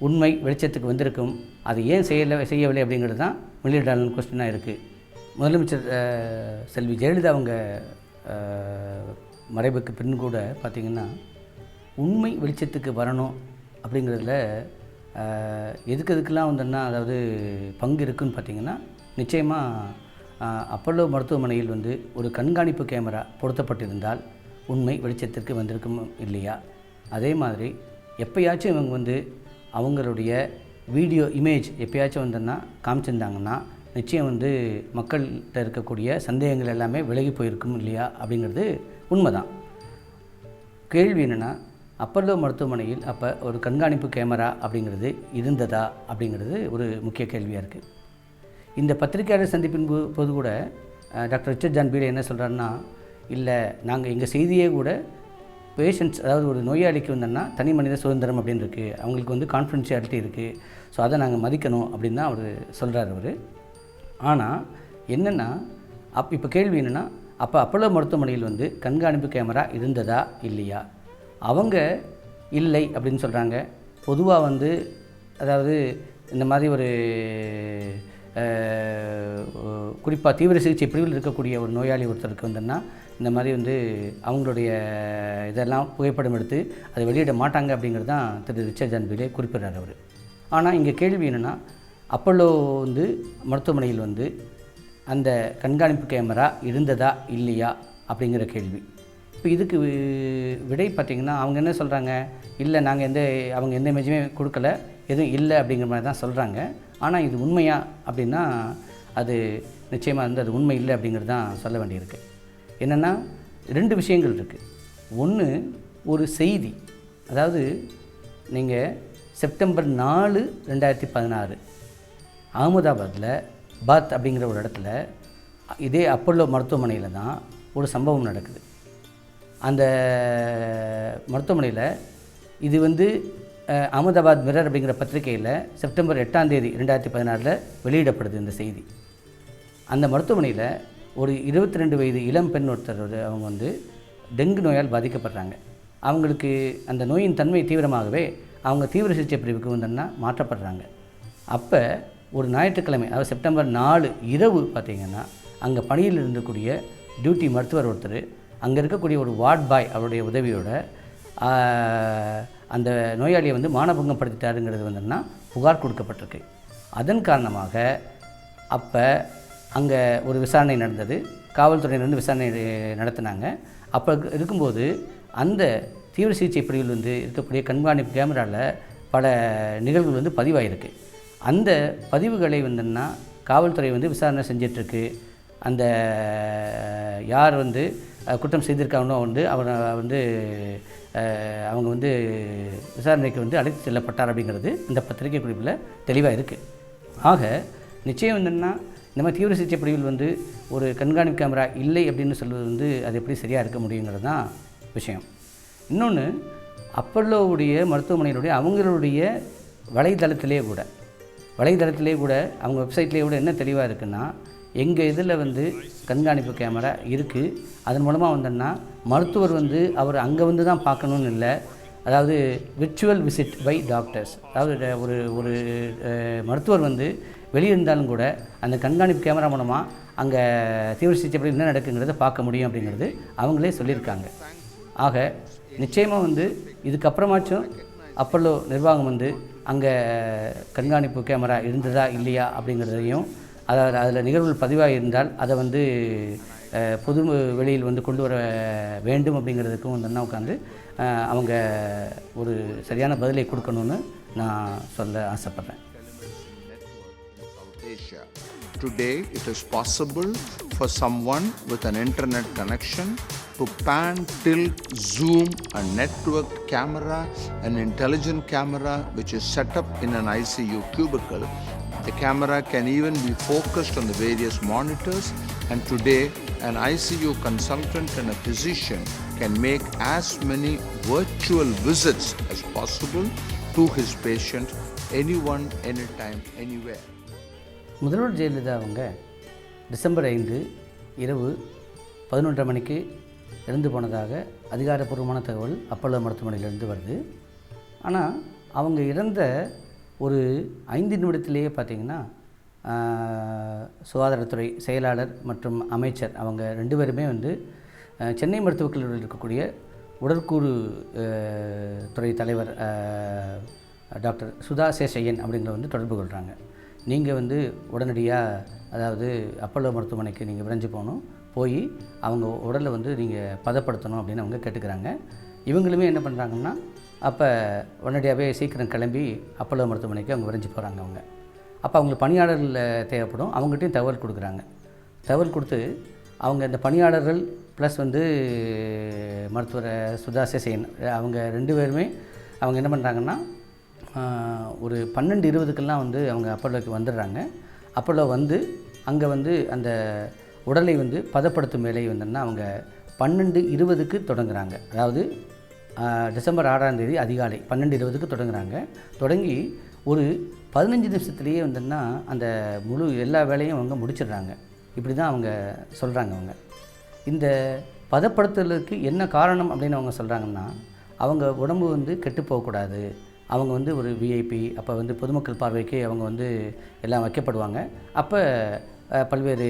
A: உண்மை வெளிச்சத்துக்கு வந்திருக்கும். அது ஏன் செய்யவில்லை அப்படிங்கிறது தான் மில்லியன் கொஸ்டினாக இருக்குது. முதலமைச்சர் செல்வி ஜெயலலிதா அவங்க மறைவுக்கு பின் கூட பார்த்திங்கன்னா உண்மை வெளிச்சத்துக்கு வரணும் அப்படிங்கிறதுல எதுக்கெல்லாம் வந்தோன்னா அதாவது பங்கு இருக்குதுன்னு பார்த்திங்கன்னா நிச்சயமாக அப்பல்லோ மருத்துவமனையில் வந்து ஒரு கண்காணிப்பு கேமரா பொருத்தப்பட்டிருந்தால் உண்மை வெளிச்சத்திற்கு வந்திருக்கும் இல்லையா? அதே மாதிரி எப்போயாச்சும் இவங்க வந்து அவங்களுடைய வீடியோ இமேஜ் எப்போயாச்சும் வந்தோன்னா காமிச்சிருந்தாங்கன்னா நிச்சயம் வந்து மக்கள்கிட்ட இருக்கக்கூடிய சந்தேகங்கள் எல்லாமே விலகி போயிருக்கும் இல்லையா அப்படிங்கிறது உண்மை தான். கேள்வி என்னென்னா அப்பல்லோ மருத்துவமனையில் அப்போ ஒரு கண்காணிப்பு கேமரா அப்படிங்கிறது இருந்ததா அப்படிங்கிறது ஒரு முக்கிய கேள்வியாக இருக்குது. இந்த பத்திரிகையாளர் சந்திப்பின் போது கூட டாக்டர் ரிச்சர்ட் ஜான் பீலே என்ன சொல்கிறாருன்னா, இல்லை நாங்கள் எங்கள் செய்தியே கூட பேஷண்ட்ஸ் அதாவது ஒரு நோயாளிக்கு வந்தோன்னா தனி மனித சுதந்திரம் அப்படின்னு இருக்குது, அவங்களுக்கு வந்து கான்ஃபிடென்ஷியாலிட்டி இருக்குது, ஸோ அதை நாங்கள் மதிக்கணும் அப்படின்னு தான் அவர் சொல்கிறார் அவர். ஆனால் என்னென்னா இப்போ கேள்வி என்னென்னா அப்போ அப்பல்லோ மருத்துவமனையில் வந்து கண்காணிப்பு கேமரா இருந்ததா இல்லையா? அவங்க இல்லை அப்படின்னு சொல்கிறாங்க. பொதுவாக வந்து அதாவது இந்த மாதிரி ஒரு குறிப்பாக தீவிர சிகிச்சை பிரிவில் இருக்கக்கூடிய ஒரு நோயாளி ஒருத்தருக்கு வந்தோன்னா இந்த மாதிரி வந்து அவங்களுடைய இதெல்லாம் புகைப்படம் எடுத்து அதை வெளியிட மாட்டாங்க அப்படிங்கிறது தான் திரு ரிச்சர்ட் ஜான் பீலே குறிப்பிட்றார் அவர். ஆனால் இங்கே கேள்வி என்னென்னா அப்பல்லோ வந்து மருத்துவமனையில் வந்து அந்த கண்காணிப்பு கேமரா இருந்ததா இல்லையா அப்படிங்கிற கேள்வி. இப்போ இதுக்கு விடை பார்த்திங்கன்னா அவங்க என்ன சொல்கிறாங்க, இல்லை நாங்கள் அவங்க எந்த இமேஜுமே கொடுக்கல, எதுவும் இல்லை அப்படிங்கிற மாதிரி தான் சொல்கிறாங்க. ஆனால் இது உண்மையா அப்படின்னா அது நிச்சயமாக வந்து அது உண்மை இல்லை அப்படிங்கிறது தான் சொல்ல வேண்டியிருக்கு. என்னென்னா 2 விஷயங்கள் இருக்குது. ஒன்று ஒரு செய்தி, அதாவது நீங்கள் செப்டம்பர் 4, 2016 அகமதாபாத்தில் பாத் அப்படிங்கிற ஒரு இடத்துல இதே அப்பல்லோ மருத்துவமனையில் தான் ஒரு சம்பவம் நடக்குது. அந்த மருத்துவமனையில் இது வந்து அகமதாபாத் மிரர் அப்படிங்கிற பத்திரிகையில் செப்டம்பர் 8 2016 வெளியிடப்படுது இந்த செய்தி. அந்த மருத்துவமனையில் ஒரு 22 வயது இளம் பெண் ஒருத்தர் அவங்க வந்து டெங்கு நோயால் பாதிக்கப்படுறாங்க. அவங்களுக்கு அந்த நோயின் தன்மை தீவிரமாகவே அவங்க தீவிர சிகிச்சை பிரிவுக்கு வந்தோன்னா மாற்றப்படுறாங்க. அப்போ ஒரு ஞாயிற்றுக்கிழமை அதாவது செப்டம்பர் 4 இரவு பார்த்திங்கன்னா அங்கே பணியில் இருந்தக்கூடிய டியூட்டி மருத்துவர் ஒருத்தர் அங்கே இருக்கக்கூடிய ஒரு வார்ட் பாய் அவருடைய உதவியோட அந்த நோயாளியை வந்து மானபங்கப்படுத்திட்டாருங்கிறது வந்துன்னா புகார் கொடுக்கப்பட்டிருக்கு. அதன் காரணமாக அப்போ அங்கே ஒரு விசாரணை நடந்தது. காவல்துறையினர் விசாரணை நடத்தினாங்க. அப்போ இருக்கும்போது அந்த தீவிர சிகிச்சை பிரிவில் வந்து இருக்கக்கூடிய கண்காணிப்பு கேமராவில் பல நிகழ்வுகள் வந்து பதிவாயிருக்கு. அந்த பதிவுகளை வந்துன்னா காவல்துறை வந்து விசாரணை செஞ்சிட்ருக்கு. அந்த யார் வந்து குற்றம் செய்திருக்காங்களோ வந்து அவரை வந்து அவங்க வந்து விசாரணைக்கு வந்து அழைத்து செல்லப்பட்டார் அப்படிங்கிறது இந்த பத்திரிகை குறிப்பில் தெளிவாக இருக்குது. ஆக நிச்சயம் என்னென்னா இந்த மாதிரி தீவிர சிகிச்சை பிரிவில் வந்து ஒரு கண்காணிப்பு கேமரா இல்லை அப்படின்னு சொல்வது வந்து அது எப்படி சரியாக இருக்க முடியுங்கிறது தான் விஷயம். இன்னொன்று அப்பல்லோவுடைய மருத்துவமனையினுடைய அவங்களுடைய வலைதளத்திலே கூட அவங்க வெப்சைட்லேயே கூட என்ன தெளிவாக இருக்குன்னா எங்கள் இதில் வந்து கண்காணிப்பு கேமரா இருக்குது, அதன் மூலமாக வந்தோன்னா மருத்துவர் வந்து அவர் அங்கே வந்து தான் பார்க்கணுன்னு இல்லை, அதாவது விர்ச்சுவல் விசிட் பை டாக்டர்ஸ், அதாவது ஒரு மருத்துவர் வந்து வெளியிருந்தாலும் கூட அந்த கண்காணிப்பு கேமரா மூலமாக அங்கே தீவிர சிகிச்சை பிரிவில் என்ன நடக்குங்கிறத பார்க்க முடியும் அப்படிங்கிறது அவங்களே சொல்லியிருக்காங்க. ஆக நிச்சயமாக வந்து இதுக்கப்புறமாச்சும் அப்பல்லோ நிர்வாகம் வந்து அங்கே கண்காணிப்பு கேமரா இருந்ததா இல்லையா அப்படிங்கிறதையும் அதாவது அதில் நிகழ்வுகள் பதிவாக இருந்தால் அதை வந்து பொது வெளியில் வந்து கொண்டு வர வேண்டும் அப்படிங்கிறதுக்கும் வந்து உட்காந்து அவங்க ஒரு சரியான பதிலை கொடுக்கணும்னு நான் சொல்ல ஆசைப்பட்றேன்.
B: Today it is possible for someone with an internet connection to pan, tilt, zoom a networked camera, an intelligent camera which is set up in an ICU cubicle. The camera can even be focused on the various monitors, and today an ICU consultant and a physician can make as many virtual visits as possible to his patient anyone, anytime, anywhere.
A: முதல்வர் ஜெயலலிதா அவங்க December 5 இரவு 11:30 மணிக்கு இறந்து போனதாக அதிகாரப்பூர்வமான தகவல் Apollo மருத்துவமனையிலேருந்து வருது. ஆனால் அவங்க இறந்த ஒரு 5 நிமிடத்திலேயே பார்த்திங்கன்னா சுகாதாரத்துறை செயலாளர் மற்றும் அமைச்சர் அவங்க 2 பேருமே வந்து சென்னை மருத்துவக் கல்லூரியில் இருக்கக்கூடிய உடற்கூறு துறை தலைவர் டாக்டர் சுதா சேஷையன் அப்படிங்கிற வந்து தொடர்பு கொள்கிறாங்க. நீங்கள் வந்து உடனடியாக அதாவது அப்பல்லோ மருத்துவமனைக்கு நீங்கள் விரைஞ்சு போகணும், போய் அவங்க உடலை வந்து நீங்கள் பதப்படுத்தணும் அப்படின்னு அவங்க கேட்டுக்கிறாங்க. இவங்களுமே என்ன பண்ணுறாங்கன்னா அப்போ உடனடியாகவே சீக்கிரம் கிளம்பி அப்பல்லோ மருத்துவமனைக்கு அவங்க விரைஞ்சு போகிறாங்க. அப்போ அவங்களுக்கு பணியாளர்கள் தேவைப்படும், அவங்ககிட்டையும் தகவல் கொடுக்குறாங்க. தகவல் கொடுத்து அவங்க இந்த பணியாளர்கள் ப்ளஸ் வந்து மருத்துவர் சுதா சேஷையன் அவங்க 2 பேருமே அவங்க என்ன பண்ணுறாங்கன்னா ஒரு 12:20க்கெல்லாம் வந்து அவங்க அப்பல்லோக்கு வந்துடுறாங்க. அப்பல்லோ வந்து அங்கே வந்து அந்த உடலை வந்து பதப்படுத்தும் வேலையை வந்துன்னா அவங்க 12:20க்கு தொடங்குறாங்க. அதாவது டிசம்பர் 6ஆம் தேதி அதிகாலை 12:20க்கு தொடங்குறாங்க. தொடங்கி ஒரு 15 நிமிஷத்துலேயே வந்துன்னா அந்த முழு எல்லா வேலையும் அவங்க முடிச்சிடுறாங்க. இப்படி தான் அவங்க சொல்கிறாங்க. அவங்க இந்த பதப்படுத்துதலுக்கு என்ன காரணம் அப்படின்னு அவங்க சொல்கிறாங்கன்னா அவங்க உடம்பு வந்து கெட்டு போகக்கூடாது, அவங்க வந்து ஒரு விஐபி, அப்போ வந்து பொதுமக்கள் பார்வைக்கு அவங்க வந்து எல்லாம் வைக்கப்படுவாங்க. அப்போ பல்வேறு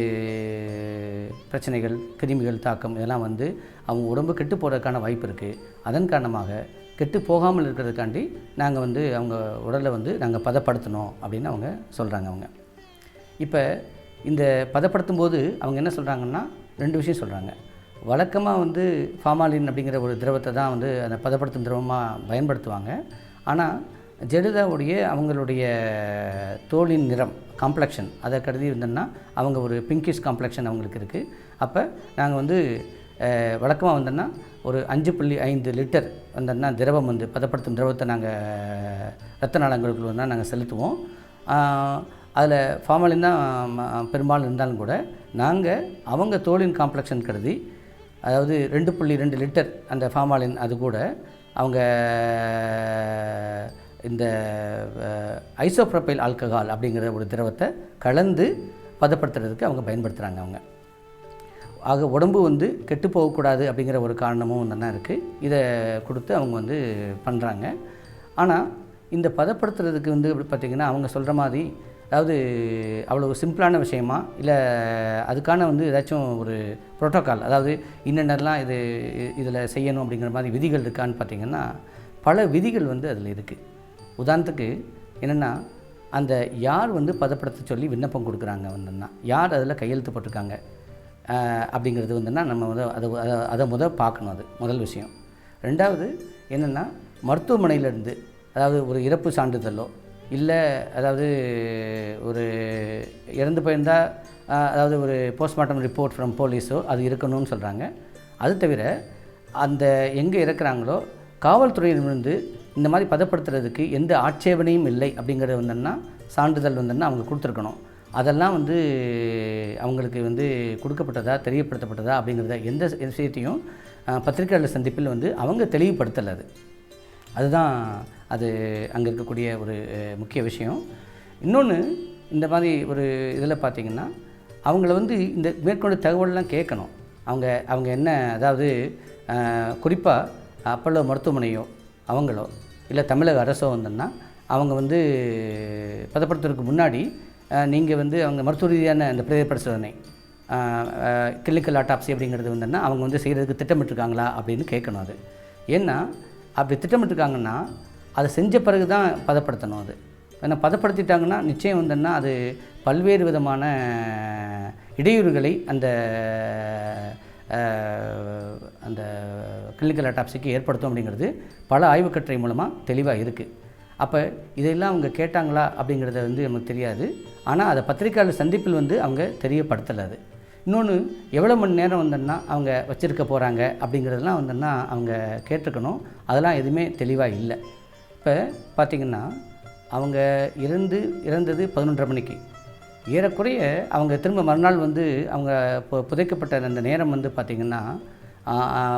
A: பிரச்சனைகள், கிருமிகள் தாக்கம் இதெல்லாம் வந்து அவங்க உடம்பு கெட்டு போகிறதுக்கான வாய்ப்பு இருக்குது. அதன் காரணமாக கெட்டு போகாமல் இருக்கிறதுக்காண்டி நாங்கள் வந்து அவங்க உடலை வந்து நாங்கள் பதப்படுத்தணும் அப்படின்னு அவங்க சொல்கிறாங்க. அவங்க இப்போ இந்த பதப்படுத்தும் போது அவங்க என்ன சொல்கிறாங்கன்னா 2 விஷயம் சொல்கிறாங்க. வழக்கமாக வந்து ஃபார்மாலின் அப்படிங்கிற ஒரு திரவத்தை தான் வந்து அந்த பதப்படுத்தும் திரவமாக பயன்படுத்துவாங்க. ஆனால் ஜெயலலிதாவுடைய அவங்களுடைய தோலின் நிறம் காம்ப்ளெக்ஷன் அதை கருதி இருந்தோன்னா அவங்க ஒரு பிங்கிஷ் காம்ப்ளெக்ஷன் அவங்களுக்கு இருக்குது. அப்போ நாங்கள் வந்து வழக்கமாக வந்தோன்னா ஒரு 5.5 லிட்டர் வந்தோன்னா திரவம் வந்து பதப்படுத்தும் திரவத்தை நாங்கள் ரத்த நாளங்களுக்குள்ள வந்தால் நாங்கள் செலுத்துவோம். அதில் ஃபார்மாலின் தான் பெரும்பாலும் இருந்தாலும் கூட நாங்கள் அவங்க தோலின் காம்ப்ளெக்ஷன் கருதி அதாவது 2.2 லிட்டர் அந்த ஃபார்மாலின் அது கூட அவங்க இந்த ஐசோப்ரோபைல் ஆல்கஹால் அப்படிங்கிற ஒரு திரவத்தை கலந்து பதப்படுத்துறதுக்கு அவங்க பயன்படுத்துகிறாங்க. அவங்க ஆக உடம்பு வந்து கெட்டு போகக்கூடாது அப்படிங்கிற ஒரு காரணமும் ஒன்று இருக்குது. இதை கொடுத்து அவங்க வந்து பண்ணுறாங்க. ஆனால் இந்த பதப்படுத்துறதுக்கு வந்து எப்படி பார்த்திங்கன்னா அவங்க சொல்கிற மாதிரி அதாவது அவ்வளோ சிம்பிளான விஷயமா இல்லை அதுக்கான வந்து ஏதாச்சும் ஒரு ப்ரோட்டோக்கால் அதாவது இன்னென்னலாம் இதில் செய்யணும் அப்படிங்கிற மாதிரி விதிகள் இருக்கான்னு பார்த்திங்கன்னா பல விதிகள் வந்து அதில் இருக்குது. உதாரணத்துக்கு என்னென்னா அந்த யார் வந்து பதப்படுத்த சொல்லி விண்ணப்பம் கொடுக்குறாங்க வந்துன்னா யார் அதில் கையெழுத்து போட்டிருக்காங்க அப்படிங்கிறது வந்துன்னா நம்ம வந்து அதை பார்க்கணும். அது முதல் விஷயம். ரெண்டாவது என்னென்னா மருத்துவமனையிலேருந்து அதாவது ஒரு இறப்பு சான்றிதழோ இல்லை அதாவது ஒரு இறந்து போயிருந்தால் அதாவது ஒரு போஸ்ட்மார்ட்டம் ரிப்போர்ட் ஃப்ரம் போலீஸோ அது இருக்கணும்னு சொல்கிறாங்க. அது தவிர அந்த எங்கே இறக்குறாங்களோ காவல்துறையிலிருந்து இந்த மாதிரி பதப்படுத்துறதுக்கு எந்த ஆட்சேபனையும் இல்லை அப்படிங்கிறது வந்துன்னா சான்றிதழ் வந்துன்னா அவங்க கொடுத்துருக்கணும். அதெல்லாம் வந்து அவங்களுக்கு வந்து கொடுக்கப்பட்டதா தெரியப்படுத்தப்பட்டதா அப்படிங்கிறத எந்த விஷயத்தையும் பத்திரிகையாளர் சந்திப்பில் வந்து அவங்க தெளிவுபடுத்தலை. அதுதான் அது அங்கே இருக்கக்கூடிய ஒரு முக்கிய விஷயம். இன்னொன்று இந்த மாதிரி ஒரு இதில் பார்த்திங்கன்னா அவங்கள வந்து இந்த மேற்கொண்ட தகவல்லாம் கேட்கணும். அவங்க என்ன அதாவது குறிப்பாக அப்பல்லோ மருத்துவமனையோ அவங்களோ இல்லை தமிழக அரசோ வந்தோன்னா அவங்க வந்து பதப்படுத்துறதுக்கு முன்னாடி நீங்கள் வந்து அவங்க மருத்துவ ரீதியான இந்த பிரேத பரிசோதனை கிளினிக்கல் ஆட்டாப்சி அப்படிங்கிறது வந்துன்னா அவங்க வந்து செய்கிறதுக்கு திட்டமிட்டுருக்காங்களா அப்படின்னு கேட்கணும். அது ஏன்னா அப்படி திட்டமிட்டுருக்காங்கன்னா அதை செஞ்ச பிறகு தான் பதப்படுத்தணும். அது ஏன்னா பதப்படுத்திட்டாங்கன்னா நிச்சயம் வந்துன்னா அது பல்வேறு விதமான இடையூறுகளை அந்த அந்த கிளினிக்கல் ஆட்டாப்சிக்கு ஏற்படுத்தும் அப்படிங்கிறது பல ஆய்வுக்கட்டுரை மூலமாக தெளிவாக இருக்குது. அப்போ இதெல்லாம் அவங்க கேட்டாங்களா அப்படிங்கிறத வந்து நமக்கு தெரியாது. ஆனால் அதை பத்திரிக்கையாளர் சந்திப்பில் வந்து அவங்க தெரியப்படுத்தலை. அது இன்னொன்று எவ்வளோ மணி நேரம் வந்தோன்னா அவங்க வச்சுருக்க போகிறாங்க அப்படிங்கிறதெல்லாம் வந்தோன்னா அவங்க கேட்டிருக்கணும். அதெல்லாம் எதுவுமே தெளிவாக இல்லை. இப்போ பார்த்திங்கன்னா அவங்க இறந்தது 11:30 மணிக்கு. ஏறக்குறைய அவங்க திரும்ப மறுநாள் வந்து அவங்க புதைக்கப்பட்ட அந்த நேரம் வந்து பார்த்திங்கன்னா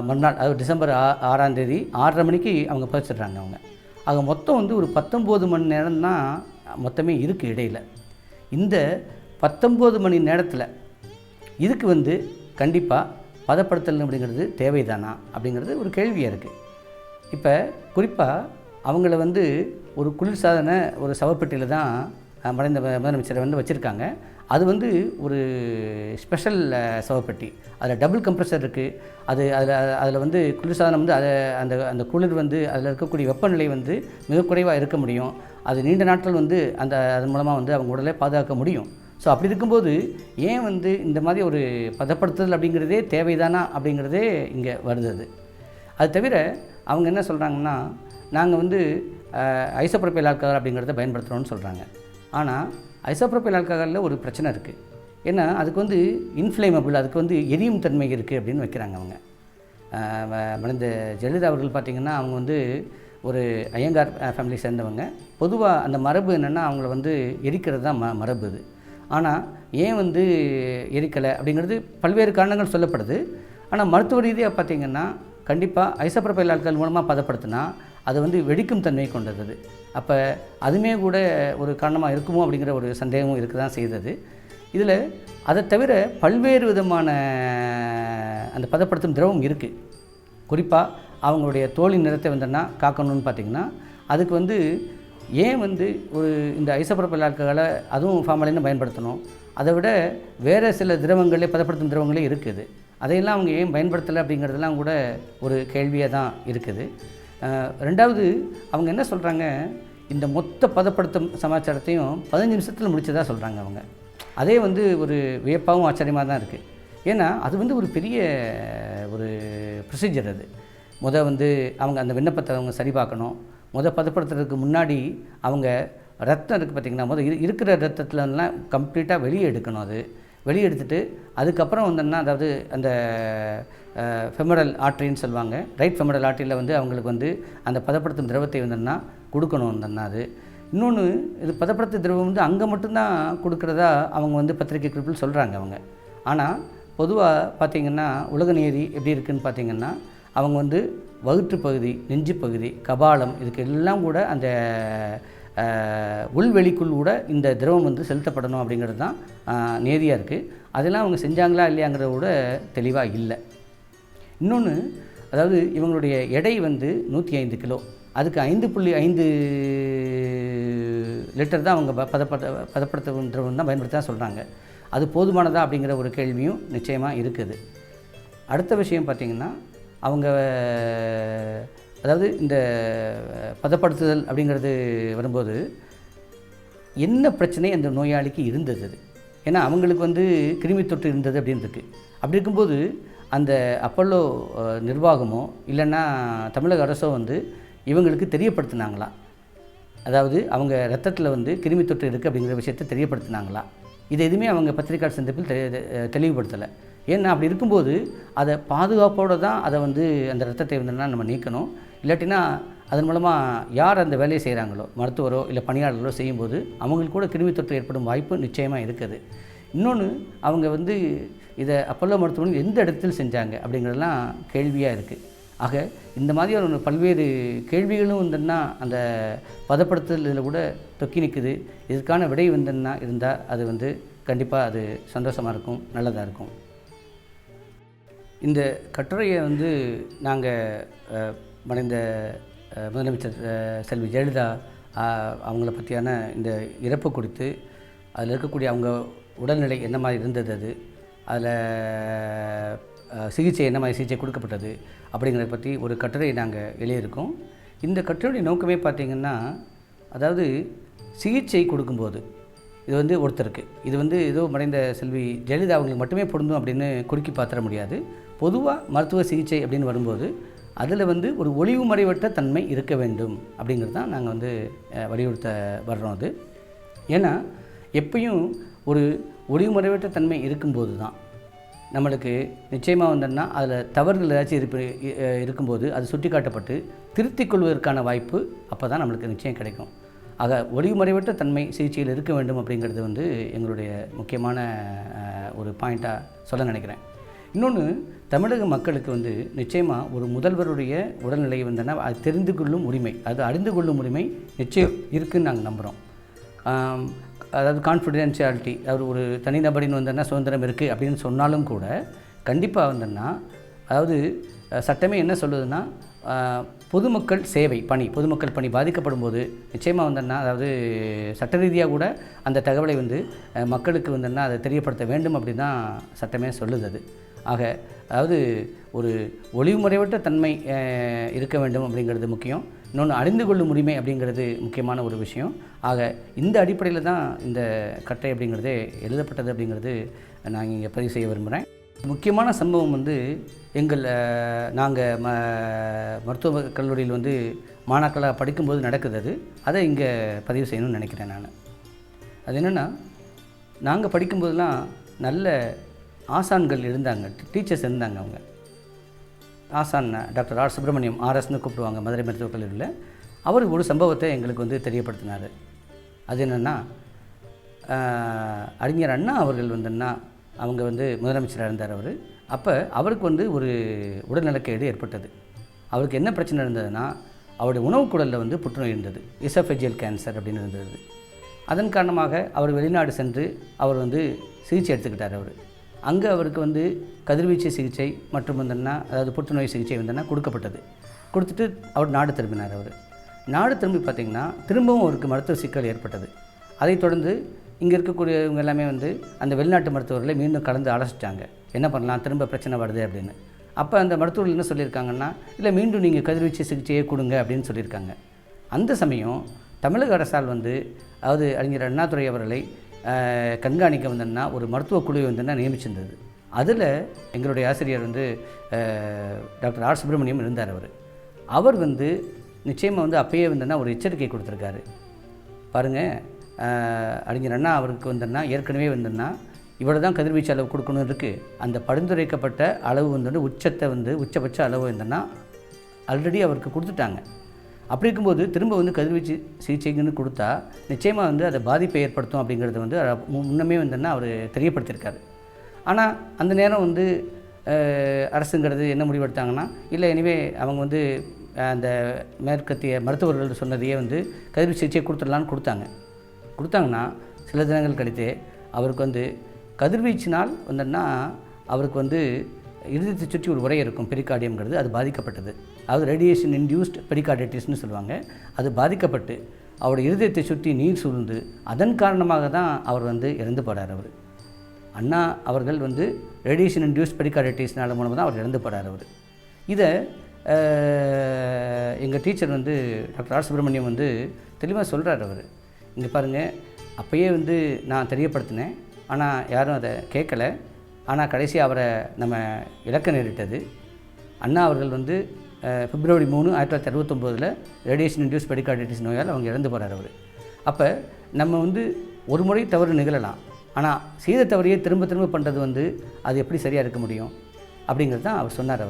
A: மறுநாள் அதாவது டிசம்பர் 6ஆம் தேதி 6:30 மணிக்கு அவங்க புதைச்சிடுறாங்க. அவங்க ஆக மொத்தம் வந்து ஒரு 19 மணி நேரம் தான் மொத்தமே இருக்குது இடையில். இந்த 19 மணி நேரத்தில் இதுக்கு வந்து கண்டிப்பாக பதப்படுத்தல் அப்படிங்கிறது தேவைதானா அப்படிங்கிறது ஒரு கேள்வியாக இருக்குது. இப்போ குறிப்பாக அவங்கள வந்து ஒரு குளிர்சாதன ஒரு சவப்பெட்டியில் தான் மறைந்த முதலமைச்சரை வந்து வச்சுருக்காங்க. அது வந்து ஒரு ஸ்பெஷல் சவப்பெட்டி. அதில் டபுள் கம்ப்ரெசர் இருக்குது. அதில் வந்து குளிர்சாதனம் வந்து அந்த அந்த குளிர் வந்து அதில் இருக்கக்கூடிய வெப்பநிலை வந்து மிக குறைவாக இருக்க முடியும். அது நீண்ட நாட்கள் வந்து அதன் மூலமாக வந்து அவங்க உடலை பாதுகாக்க முடியும். ஸோ அப்படி இருக்கும்போது ஏன் வந்து இந்த மாதிரி ஒரு பதப்படுத்துதல் அப்படிங்கிறதே தேவைதானா அப்படிங்கிறதே இங்கே வருது. அது தவிர அவங்க என்ன சொல்கிறாங்கன்னா, நாங்கள் வந்து ஐசோப்ரோபைல் ஆல்கஹால் அப்படிங்கிறத பயன்படுத்துகிறோன்னு சொல்கிறாங்க. ஆனால் ஐசோப்ரோபைல் ஆல்கஹாலில் ஒரு பிரச்சனை இருக்குது. ஏன்னா அதுக்கு வந்து இன்ஃப்ளேமபிள், அதுக்கு வந்து எரியும் தன்மை இருக்குது அப்படின்னு வைக்கிறாங்க அவங்க. மறைந்த ஜெயலலிதா அவர்கள் பார்த்திங்கன்னா அவங்க வந்து ஒரு ஐயங்கார் ஃபேமிலி சேர்ந்தவங்க. பொதுவாக அந்த மரபு என்னென்னா அவங்கள வந்து எரிக்கிறது தான் மரபு இது. ஆனால் ஏன் வந்து எரிக்கலை அப்படிங்கிறது பல்வேறு காரணங்கள் சொல்லப்படுது. ஆனால் மருத்துவ ரீதியாக பார்த்திங்கன்னா கண்டிப்பாக ஐசோப்ரோபைல் ஆல்கஹால் மூலமாக பதப்படுத்தினா அது வந்து வெடிக்கும் தன்மை கொண்டது. அப்போ அதுவுமே கூட ஒரு காரணமாக இருக்குமோ அப்படிங்கிற ஒரு சந்தேகமும் இருக்க தான் செய்தது. இதில் அதை தவிர பல்வேறு விதமான அந்த பதப்படுத்தும் திரவம் இருக்குது. குறிப்பாக அவங்களுடைய தோலின் நிறத்தை வந்தோன்னா காக்கணும்னு பார்த்திங்கன்னா அதுக்கு வந்து ஏன் வந்து ஒரு இந்த ஐசோப்ரோபைல் ஆல்கஹாலை அதுவும் ஃபார்மாலின்னு பயன்படுத்தணும்? அதை விட வேறு சில திரவங்களே பதப்படுத்தும் திரவங்களே இருக்குது. அதையெல்லாம் அவங்க ஏன் பயன்படுத்தலை அப்படிங்கிறதெல்லாம் கூட ஒரு கேள்வியாக தான் இருக்குது. ரெண்டாவது அவங்க என்ன சொல்கிறாங்க, இந்த மொத்த பதப்படுத்தும் சமாச்சாரத்தையும் 15 நிமிஷத்தில் முடிச்சதாக சொல்கிறாங்க அவங்க. அதே வந்து ஒரு வியப்பாகவும் ஆச்சரியமாக தான் இருக்குது. ஏன்னா அது வந்து ஒரு பெரிய ஒரு ப்ரொசீஜர். அது வந்து அவங்க அந்த விண்ணப்பத்தை அவங்க சரி பார்க்கணும். பதப்படுத்துறதுக்கு முன்னாடி அவங்க ரத்தம் இருக்குது பார்த்திங்கன்னா, இருக்கிற ரத்தத்துலலாம் கம்ப்ளீட்டாக வெளியே எடுக்கணும். அது வெளியே எடுத்துகிட்டு அதுக்கப்புறம் வந்தோன்னா, அதாவது அந்த ஃபெமரல் ஆர்ட்ரின்னு சொல்லுவாங்க, ரைட் ஃபெமரல் ஆர்ட்ரியில் வந்து அவங்களுக்கு வந்து அந்த பதப்படுத்தும் திரவத்தை வந்தோன்னா கொடுக்கணும் வந்தோன்னா. அது இன்னொன்று, இது பதப்படுத்தும் திரவம் வந்து அங்கே மட்டும்தான் கொடுக்குறதா அவங்க வந்து பத்திரிகை குறிப்பில் சொல்கிறாங்க அவங்க. ஆனால் பொதுவாக பார்த்திங்கன்னா உலக நீதி எப்படி இருக்குதுன்னு பார்த்திங்கன்னா, அவங்க வந்து வயிற்று பகுதி, நெஞ்சு பகுதி, கபாலம் இதுக்கு எல்லாம் கூட அந்த உள்வெளிக்குள் கூட இந்த திரவம் வந்து செலுத்தப்படணும் அப்படிங்கிறது தான் நேதியாக இருக்குது. அதெல்லாம் அவங்க செஞ்சாங்களா இல்லையாங்கிறத கூட தெளிவாக இல்லை. இன்னொன்று, அதாவது இவங்களுடைய எடை வந்து 105 கிலோ. அதுக்கு 5.5 லிட்டர் தான் அவங்க பதப்படுத்தும் திரவம் தான் பயன்படுத்த சொல்கிறாங்க. அது போதுமானதா அப்படிங்கிற ஒரு கேள்வியும் நிச்சயமாக இருக்குது. அடுத்த விஷயம் பார்த்திங்கன்னா, அவங்க அதாவது இந்த பதப்படுத்துதல் அப்படிங்கிறது வரும்போது என்ன பிரச்சனை அந்த நோயாளிக்கு இருந்தது. அது ஏன்னா அவங்களுக்கு வந்து கிருமி தொற்று இருந்தது அப்படின்னு இருக்குது. அப்படி இருக்கும்போது அந்த அப்பல்லோ நிர்வாகமோ இல்லைன்னா தமிழக அரசோ வந்து இவங்களுக்கு தெரியப்படுத்தினாங்களா? அதாவது அவங்க ரத்தத்தில் வந்து கிருமி தொற்று இருக்குது அப்படிங்கிற விஷயத்தை தெரியப்படுத்தினாங்களா? இது எதுவுமே அவங்க பத்திரிகை சந்திப்பில் தெளிவுபடுத்தலை. ஏன்னா அப்படி இருக்கும்போது அதை பாதுகாப்போடு தான் அதை வந்து அந்த ரத்தத்தை வந்து நம்ம நீக்கணும். இல்லாட்டினா அதன் மூலமாக யார் அந்த வேலையை செய்கிறாங்களோ, மருத்துவரோ இல்லை பணியாளர்களோ செய்யும்போது அவங்களுக்கு கூட கிருமி தொற்று ஏற்படும் வாய்ப்பு நிச்சயமாக இருக்குது. இன்னொன்று, அவங்க வந்து இதை அப்பல்லோ மருத்துவமனை எந்த இடத்தில் செஞ்சாங்க அப்படிங்கிறதெல்லாம் கேள்வியாக இருக்குது. ஆக இந்த மாதிரியான பல்வேறு கேள்விகளும் வந்துன்னா அந்த பதப்படுத்துதல் இதில் கூட தொக்கி நிற்குது. இதற்கான விடை வந்துன்னா இருந்தால் அது வந்து கண்டிப்பாக அது சந்தோஷமாக இருக்கும், நல்லதாக இருக்கும். இந்த கட்டுரையை வந்து நாங்கள் மறைந்த முதலமைச்சர் செல்வி ஜெயலலிதா அவங்கள பற்றியான இந்த இறப்பு குறித்து, அதில் இருக்கக்கூடிய அவங்க உடல்நிலை என்ன மாதிரி இருந்தது, அதில் சிகிச்சை என்ன மாதிரி சிகிச்சை கொடுக்கப்பட்டது அப்படிங்கிறத பற்றி ஒரு கட்டுரை நாங்கள் எழுதியிருக்கோம். இந்த கட்டுரையுடைய நோக்கமே பார்த்திங்கன்னா, அதாவது சிகிச்சை கொடுக்கும்போது இது வந்து ஒருத்தருக்கு இது வந்து ஏதோ மறைந்த செல்வி ஜெயலலிதா அவங்களுக்கு மட்டுமே பொருந்தும் அப்படின்னு குறுக்கி பார்த்துட முடியாது. பொதுவாக மருத்துவ சிகிச்சை அப்படின்னு வரும்போது அதில் வந்து ஒரு ஒளிவு மறைவற்ற தன்மை இருக்க வேண்டும் அப்படிங்கிறது தான் நாங்கள் வந்து வலியுறுத்த வர்றோம். அது ஏன்னா எப்பயும் ஒரு ஒளிவு மறைவற்ற தன்மை இருக்கும்போது தான் நம்மளுக்கு நிச்சயமாக வந்தோன்னா அதில் தவறுகள் ஏதாச்சும் இருக்கும்போது அது சுட்டி காட்டப்பட்டு திருத்திக் கொள்வதற்கான வாய்ப்பு அப்போ தான் நம்மளுக்கு நிச்சயம் கிடைக்கும். ஆக ஒளிவு மறைவற்ற தன்மை சிகிச்சையில் இருக்க வேண்டும் அப்படிங்கிறது வந்து எங்களுடைய முக்கியமான ஒரு பாயிண்ட்டாக சொல்ல நினைக்கிறேன். இன்னொன்று, தமிழக மக்களுக்கு வந்து நிச்சயமாக ஒரு முதல்வருடைய உடல்நிலை வந்தனா அது தெரிந்து கொள்ளும் உரிமை, அது அறிந்து கொள்ளும் உரிமை நிச்சயம் இருக்குதுன்னு நாங்கள் நம்புகிறோம். அதாவது கான்ஃபிடென்ஷியாலிட்டி, அவர் ஒரு தனிநபரின் வந்தோன்னா சுதந்திரம் இருக்குது அப்படின்னு சொன்னாலும் கூட கண்டிப்பாக வந்தோன்னா, அதாவது சட்டமே என்ன சொல்லுதுன்னா, பொதுமக்கள் சேவை பணி, பொதுமக்கள் பணி பாதிக்கப்படும் போது நிச்சயமாக வந்தோன்னா, அதாவது சட்ட ரீதியாக கூட அந்த தகவலை வந்து மக்களுக்கு வந்தோன்னா அதை தெரியப்படுத்த வேண்டும் அப்படி தான் சட்டமே சொல்லுது அது. ஆக அதாவது ஒரு ஒளிவுமுறைவற்ற தன்மை இருக்க வேண்டும் அப்படிங்கிறது முக்கியம். இன்னொன்று, அறிந்து கொள்ளும் உரிமை அப்படிங்கிறது முக்கியமான ஒரு விஷயம். ஆக இந்த அடிப்படையில் தான் இந்த கட்டை அப்படிங்கிறது எழுதப்பட்டது அப்படிங்கிறது நான் இங்கே பதிவு செய்ய விரும்புகிறேன். முக்கியமான சம்பவம் வந்து நாங்கள் மருத்துவக் கல்லூரியில் வந்து மாணாக்களாக படிக்கும்போது நடக்குது. அதை இங்கே பதிவு செய்யணும்னு நினைக்கிறேன் நான். அது என்னென்னா, நாங்கள் படிக்கும்போதெல்லாம் நல்ல ஆசான்கள் இருந்தாங்க, டீச்சர்ஸ் இருந்தாங்க. அவங்க ஆசான் டாக்டர் ஆர் சுப்பிரமணியம், ஆர்எஸ்னு கூப்பிடுவாங்க மதுரை மருத்துவக் கல்லூரியில். அவர் ஒரு சம்பவத்தை எங்களுக்கு வந்து தெரியப்படுத்தினார். அது என்னென்னா, அறிஞர் அண்ணா அவர்கள் வந்தன்னா அவங்க வந்து முதலமைச்சராக இருந்தார் அவர். அப்போ அவருக்கு வந்து ஒரு உடல்நலக்கேடு ஏற்பட்டது. அவருக்கு என்ன பிரச்சனை இருந்ததுன்னா, அவருடைய உணவு குழலில் வந்து புற்றுநோய் இருந்தது, எசோஃபேஜியல் கேன்சர் அப்படின்னு இருந்தது. அதன் காரணமாக அவர் வெளிநாடு சென்று அவர் வந்து சிகிச்சை எடுத்துக்கிட்டார். அங்கே அவருக்கு வந்து கதிர்வீச்சு சிகிச்சை மற்றும் வந்தோன்னா, அதாவது புற்றுநோய் சிகிச்சை வந்தோன்னா கொடுக்கப்பட்டது. கொடுத்துட்டு அவர் நாடு திரும்பினார். நாடு திரும்பி பார்த்திங்கன்னா திரும்பவும் அவருக்கு மருத்துவ சிக்கல் ஏற்பட்டது. அதைத் தொடர்ந்து இங்கே இருக்கக்கூடியவங்க எல்லாமே வந்து அந்த வெளிநாட்டு மருத்துவர்களை மீண்டும் கலந்து ஆலோசித்தாங்க, என்ன பண்ணலாம், திரும்ப பிரச்சனை வருது அப்படின்னு. அப்போ அந்த மருத்துவர்கள் என்ன சொல்லியிருக்காங்கன்னா, இல்லை மீண்டும் நீங்கள் கதிர்வீச்சு சிகிச்சையே கொடுங்க அப்படின்னு சொல்லியிருக்காங்க. அந்த சமயம் தமிழக அரசால் வந்து, அதாவது அறிஞர் அண்ணாதுரை அவர்களை கண்காணிக்க வந்தோன்னா ஒரு மருத்துவ குழுவை வந்தோன்னா நியமிச்சிருந்தது. அதில் எங்களுடைய ஆசிரியர் வந்து டாக்டர் ஆர் சுப்பிரமணியம் இருந்தார். அவர் வந்து நிச்சயமாக வந்து அப்பயே வந்தோன்னா ஒரு எச்சரிக்கை கொடுத்துருக்காரு. பாருங்கள், அறிஞர் அண்ணா அவருக்கு வந்தோன்னா ஏற்கனவே வந்தோன்னா இவ்வளோ தான் கதிர்வீச்சு அளவு கொடுக்கணும் இருக்குது. அந்த பரிந்துரைக்கப்பட்ட அளவு வந்து உச்சபட்ச அளவு வந்தோன்னா ஆல்ரெடி அவருக்கு கொடுத்துட்டாங்க. அப்படி இருக்கும்போது திரும்ப வந்து கதிர்வீச்சு சிகிச்சைக்குன்னு கொடுத்தா நிச்சயமாக வந்து அதை பாதிப்பை ஏற்படுத்தும் அப்படிங்கிறது வந்து முன்னமே வந்தோன்னா அவர் தெரியப்படுத்தியிருக்காரு. ஆனால் அந்த நேரம் வந்து அரசுங்கிறது என்ன முடிவெடுத்தாங்கன்னா, இல்லை எனிவே அவங்க வந்து அந்த மேற்கத்திய மருத்துவர்கள் சொன்னதையே வந்து கதிர்வீச்சு சிகிச்சை கொடுத்துடலான்னு கொடுத்தாங்கன்னா சில தினங்கள் கழித்து அவருக்கு வந்து கதிர்வீச்சினால் வந்தோன்னா அவருக்கு வந்து இருதயத்தை சுற்றி ஒரு உறை இருக்கும், பெரிகார்டியம்ங்கிறது, அது பாதிக்கப்பட்டது. அதாவது ரேடியேஷன் இன்டியூஸ்ட் பெரிகார்டைட்டிஸ்னு சொல்லுவாங்க. அது பாதிக்கப்பட்டு அவருடைய இருதயத்தை சுற்றி நீர் சூழ்ந்து அதன் காரணமாக தான் அவர் வந்து இறந்து போகிறார். அண்ணா அவர்கள் வந்து ரேடியேஷன் இன்டியூஸ்ட் பெரிகார்டைட்டிஸ்னால மூலமாக தான் அவர் இறந்து போகிறார். இதை எங்கள் டீச்சர் வந்து டாக்டர் ஆர் சுப்பிரமணியம் வந்து தெளிவாக சொல்கிறார். இங்கே பாருங்கள், அப்போயே வந்து நான் தெரியப்படுத்தினேன், ஆனால் யாரும் அதை கேட்கலை. ஆனால் கடைசி அவரை நம்ம இழக்க நேரிட்டது. அண்ணா அவர்கள் வந்து பிப்ரவரி 3, 1969 ரேடியேஷன் இன்டியூஸ் பெரிகார்டைட்டிஸ் நோயால் அவங்க இறந்து போகிறார். அப்போ நம்ம வந்து ஒரு முறை தவறு நிகழலாம், ஆனால் செய்த தவறையே திரும்ப திரும்ப பண்ணுறது வந்து அது எப்படி சரியாக இருக்க முடியும் அப்படிங்கிறது தான் அவர் சொன்னார்.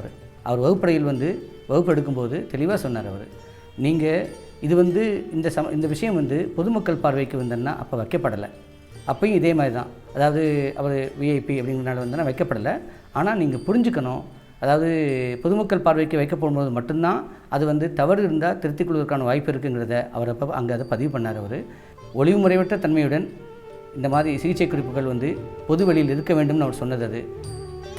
A: அவர் வகுப்பறையில் வந்து வகுப்பு எடுக்கும்போது தெளிவாக சொன்னார். நீங்கள் இது வந்து இந்த விஷயம் வந்து பொதுமக்கள் பார்வைக்கு வந்தோன்னா அப்போ வைக்கப்படலை. அப்பையும் இதே மாதிரி தான், அதாவது அவர் விஐபி அப்படிங்கிறனால வந்தோன்னா வைக்கப்படலை. ஆனால் நீங்கள் புரிஞ்சுக்கணும், அதாவது பொதுமக்கள் பார்வைக்கு வைக்கப்படும்போது மட்டும்தான் அது வந்து தவறு இருந்தால் திருத்திக் கொள்வதற்கான வாய்ப்பு இருக்குங்கிறத அவர் அப்போ அங்கே அதை பதிவு பண்ணார். ஒளிவுமுறைவற்ற தன்மையுடன் இந்த மாதிரி சிகிச்சை குறிப்புகள் வந்து பொது வெளியில் இருக்க வேண்டும்னு அவர் சொன்னது.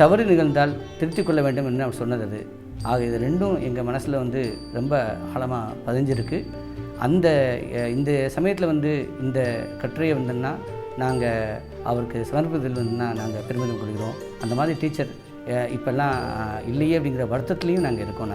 A: தவறு நிகழ்ந்தால் திருத்திக் கொள்ள வேண்டும் என்று அவர் சொன்னது. ஆக இது ரெண்டும் எங்கள் மனசில் வந்து ரொம்ப ஆழமாக பதிஞ்சிருக்கு. இந்த சமயத்தில் வந்து இந்த கட்டுரையை வந்தோன்னா நாங்கள் அவருக்கு சமர்ப்பதில் வந்துன்னா நாங்கள் பெருமிதம் கொள்கிறோம். அந்த மாதிரி டீச்சர் இப்போல்லாம் இல்லையே அப்படிங்கிற வருத்தத்துலேயும் நாங்கள் இருக்கோம்.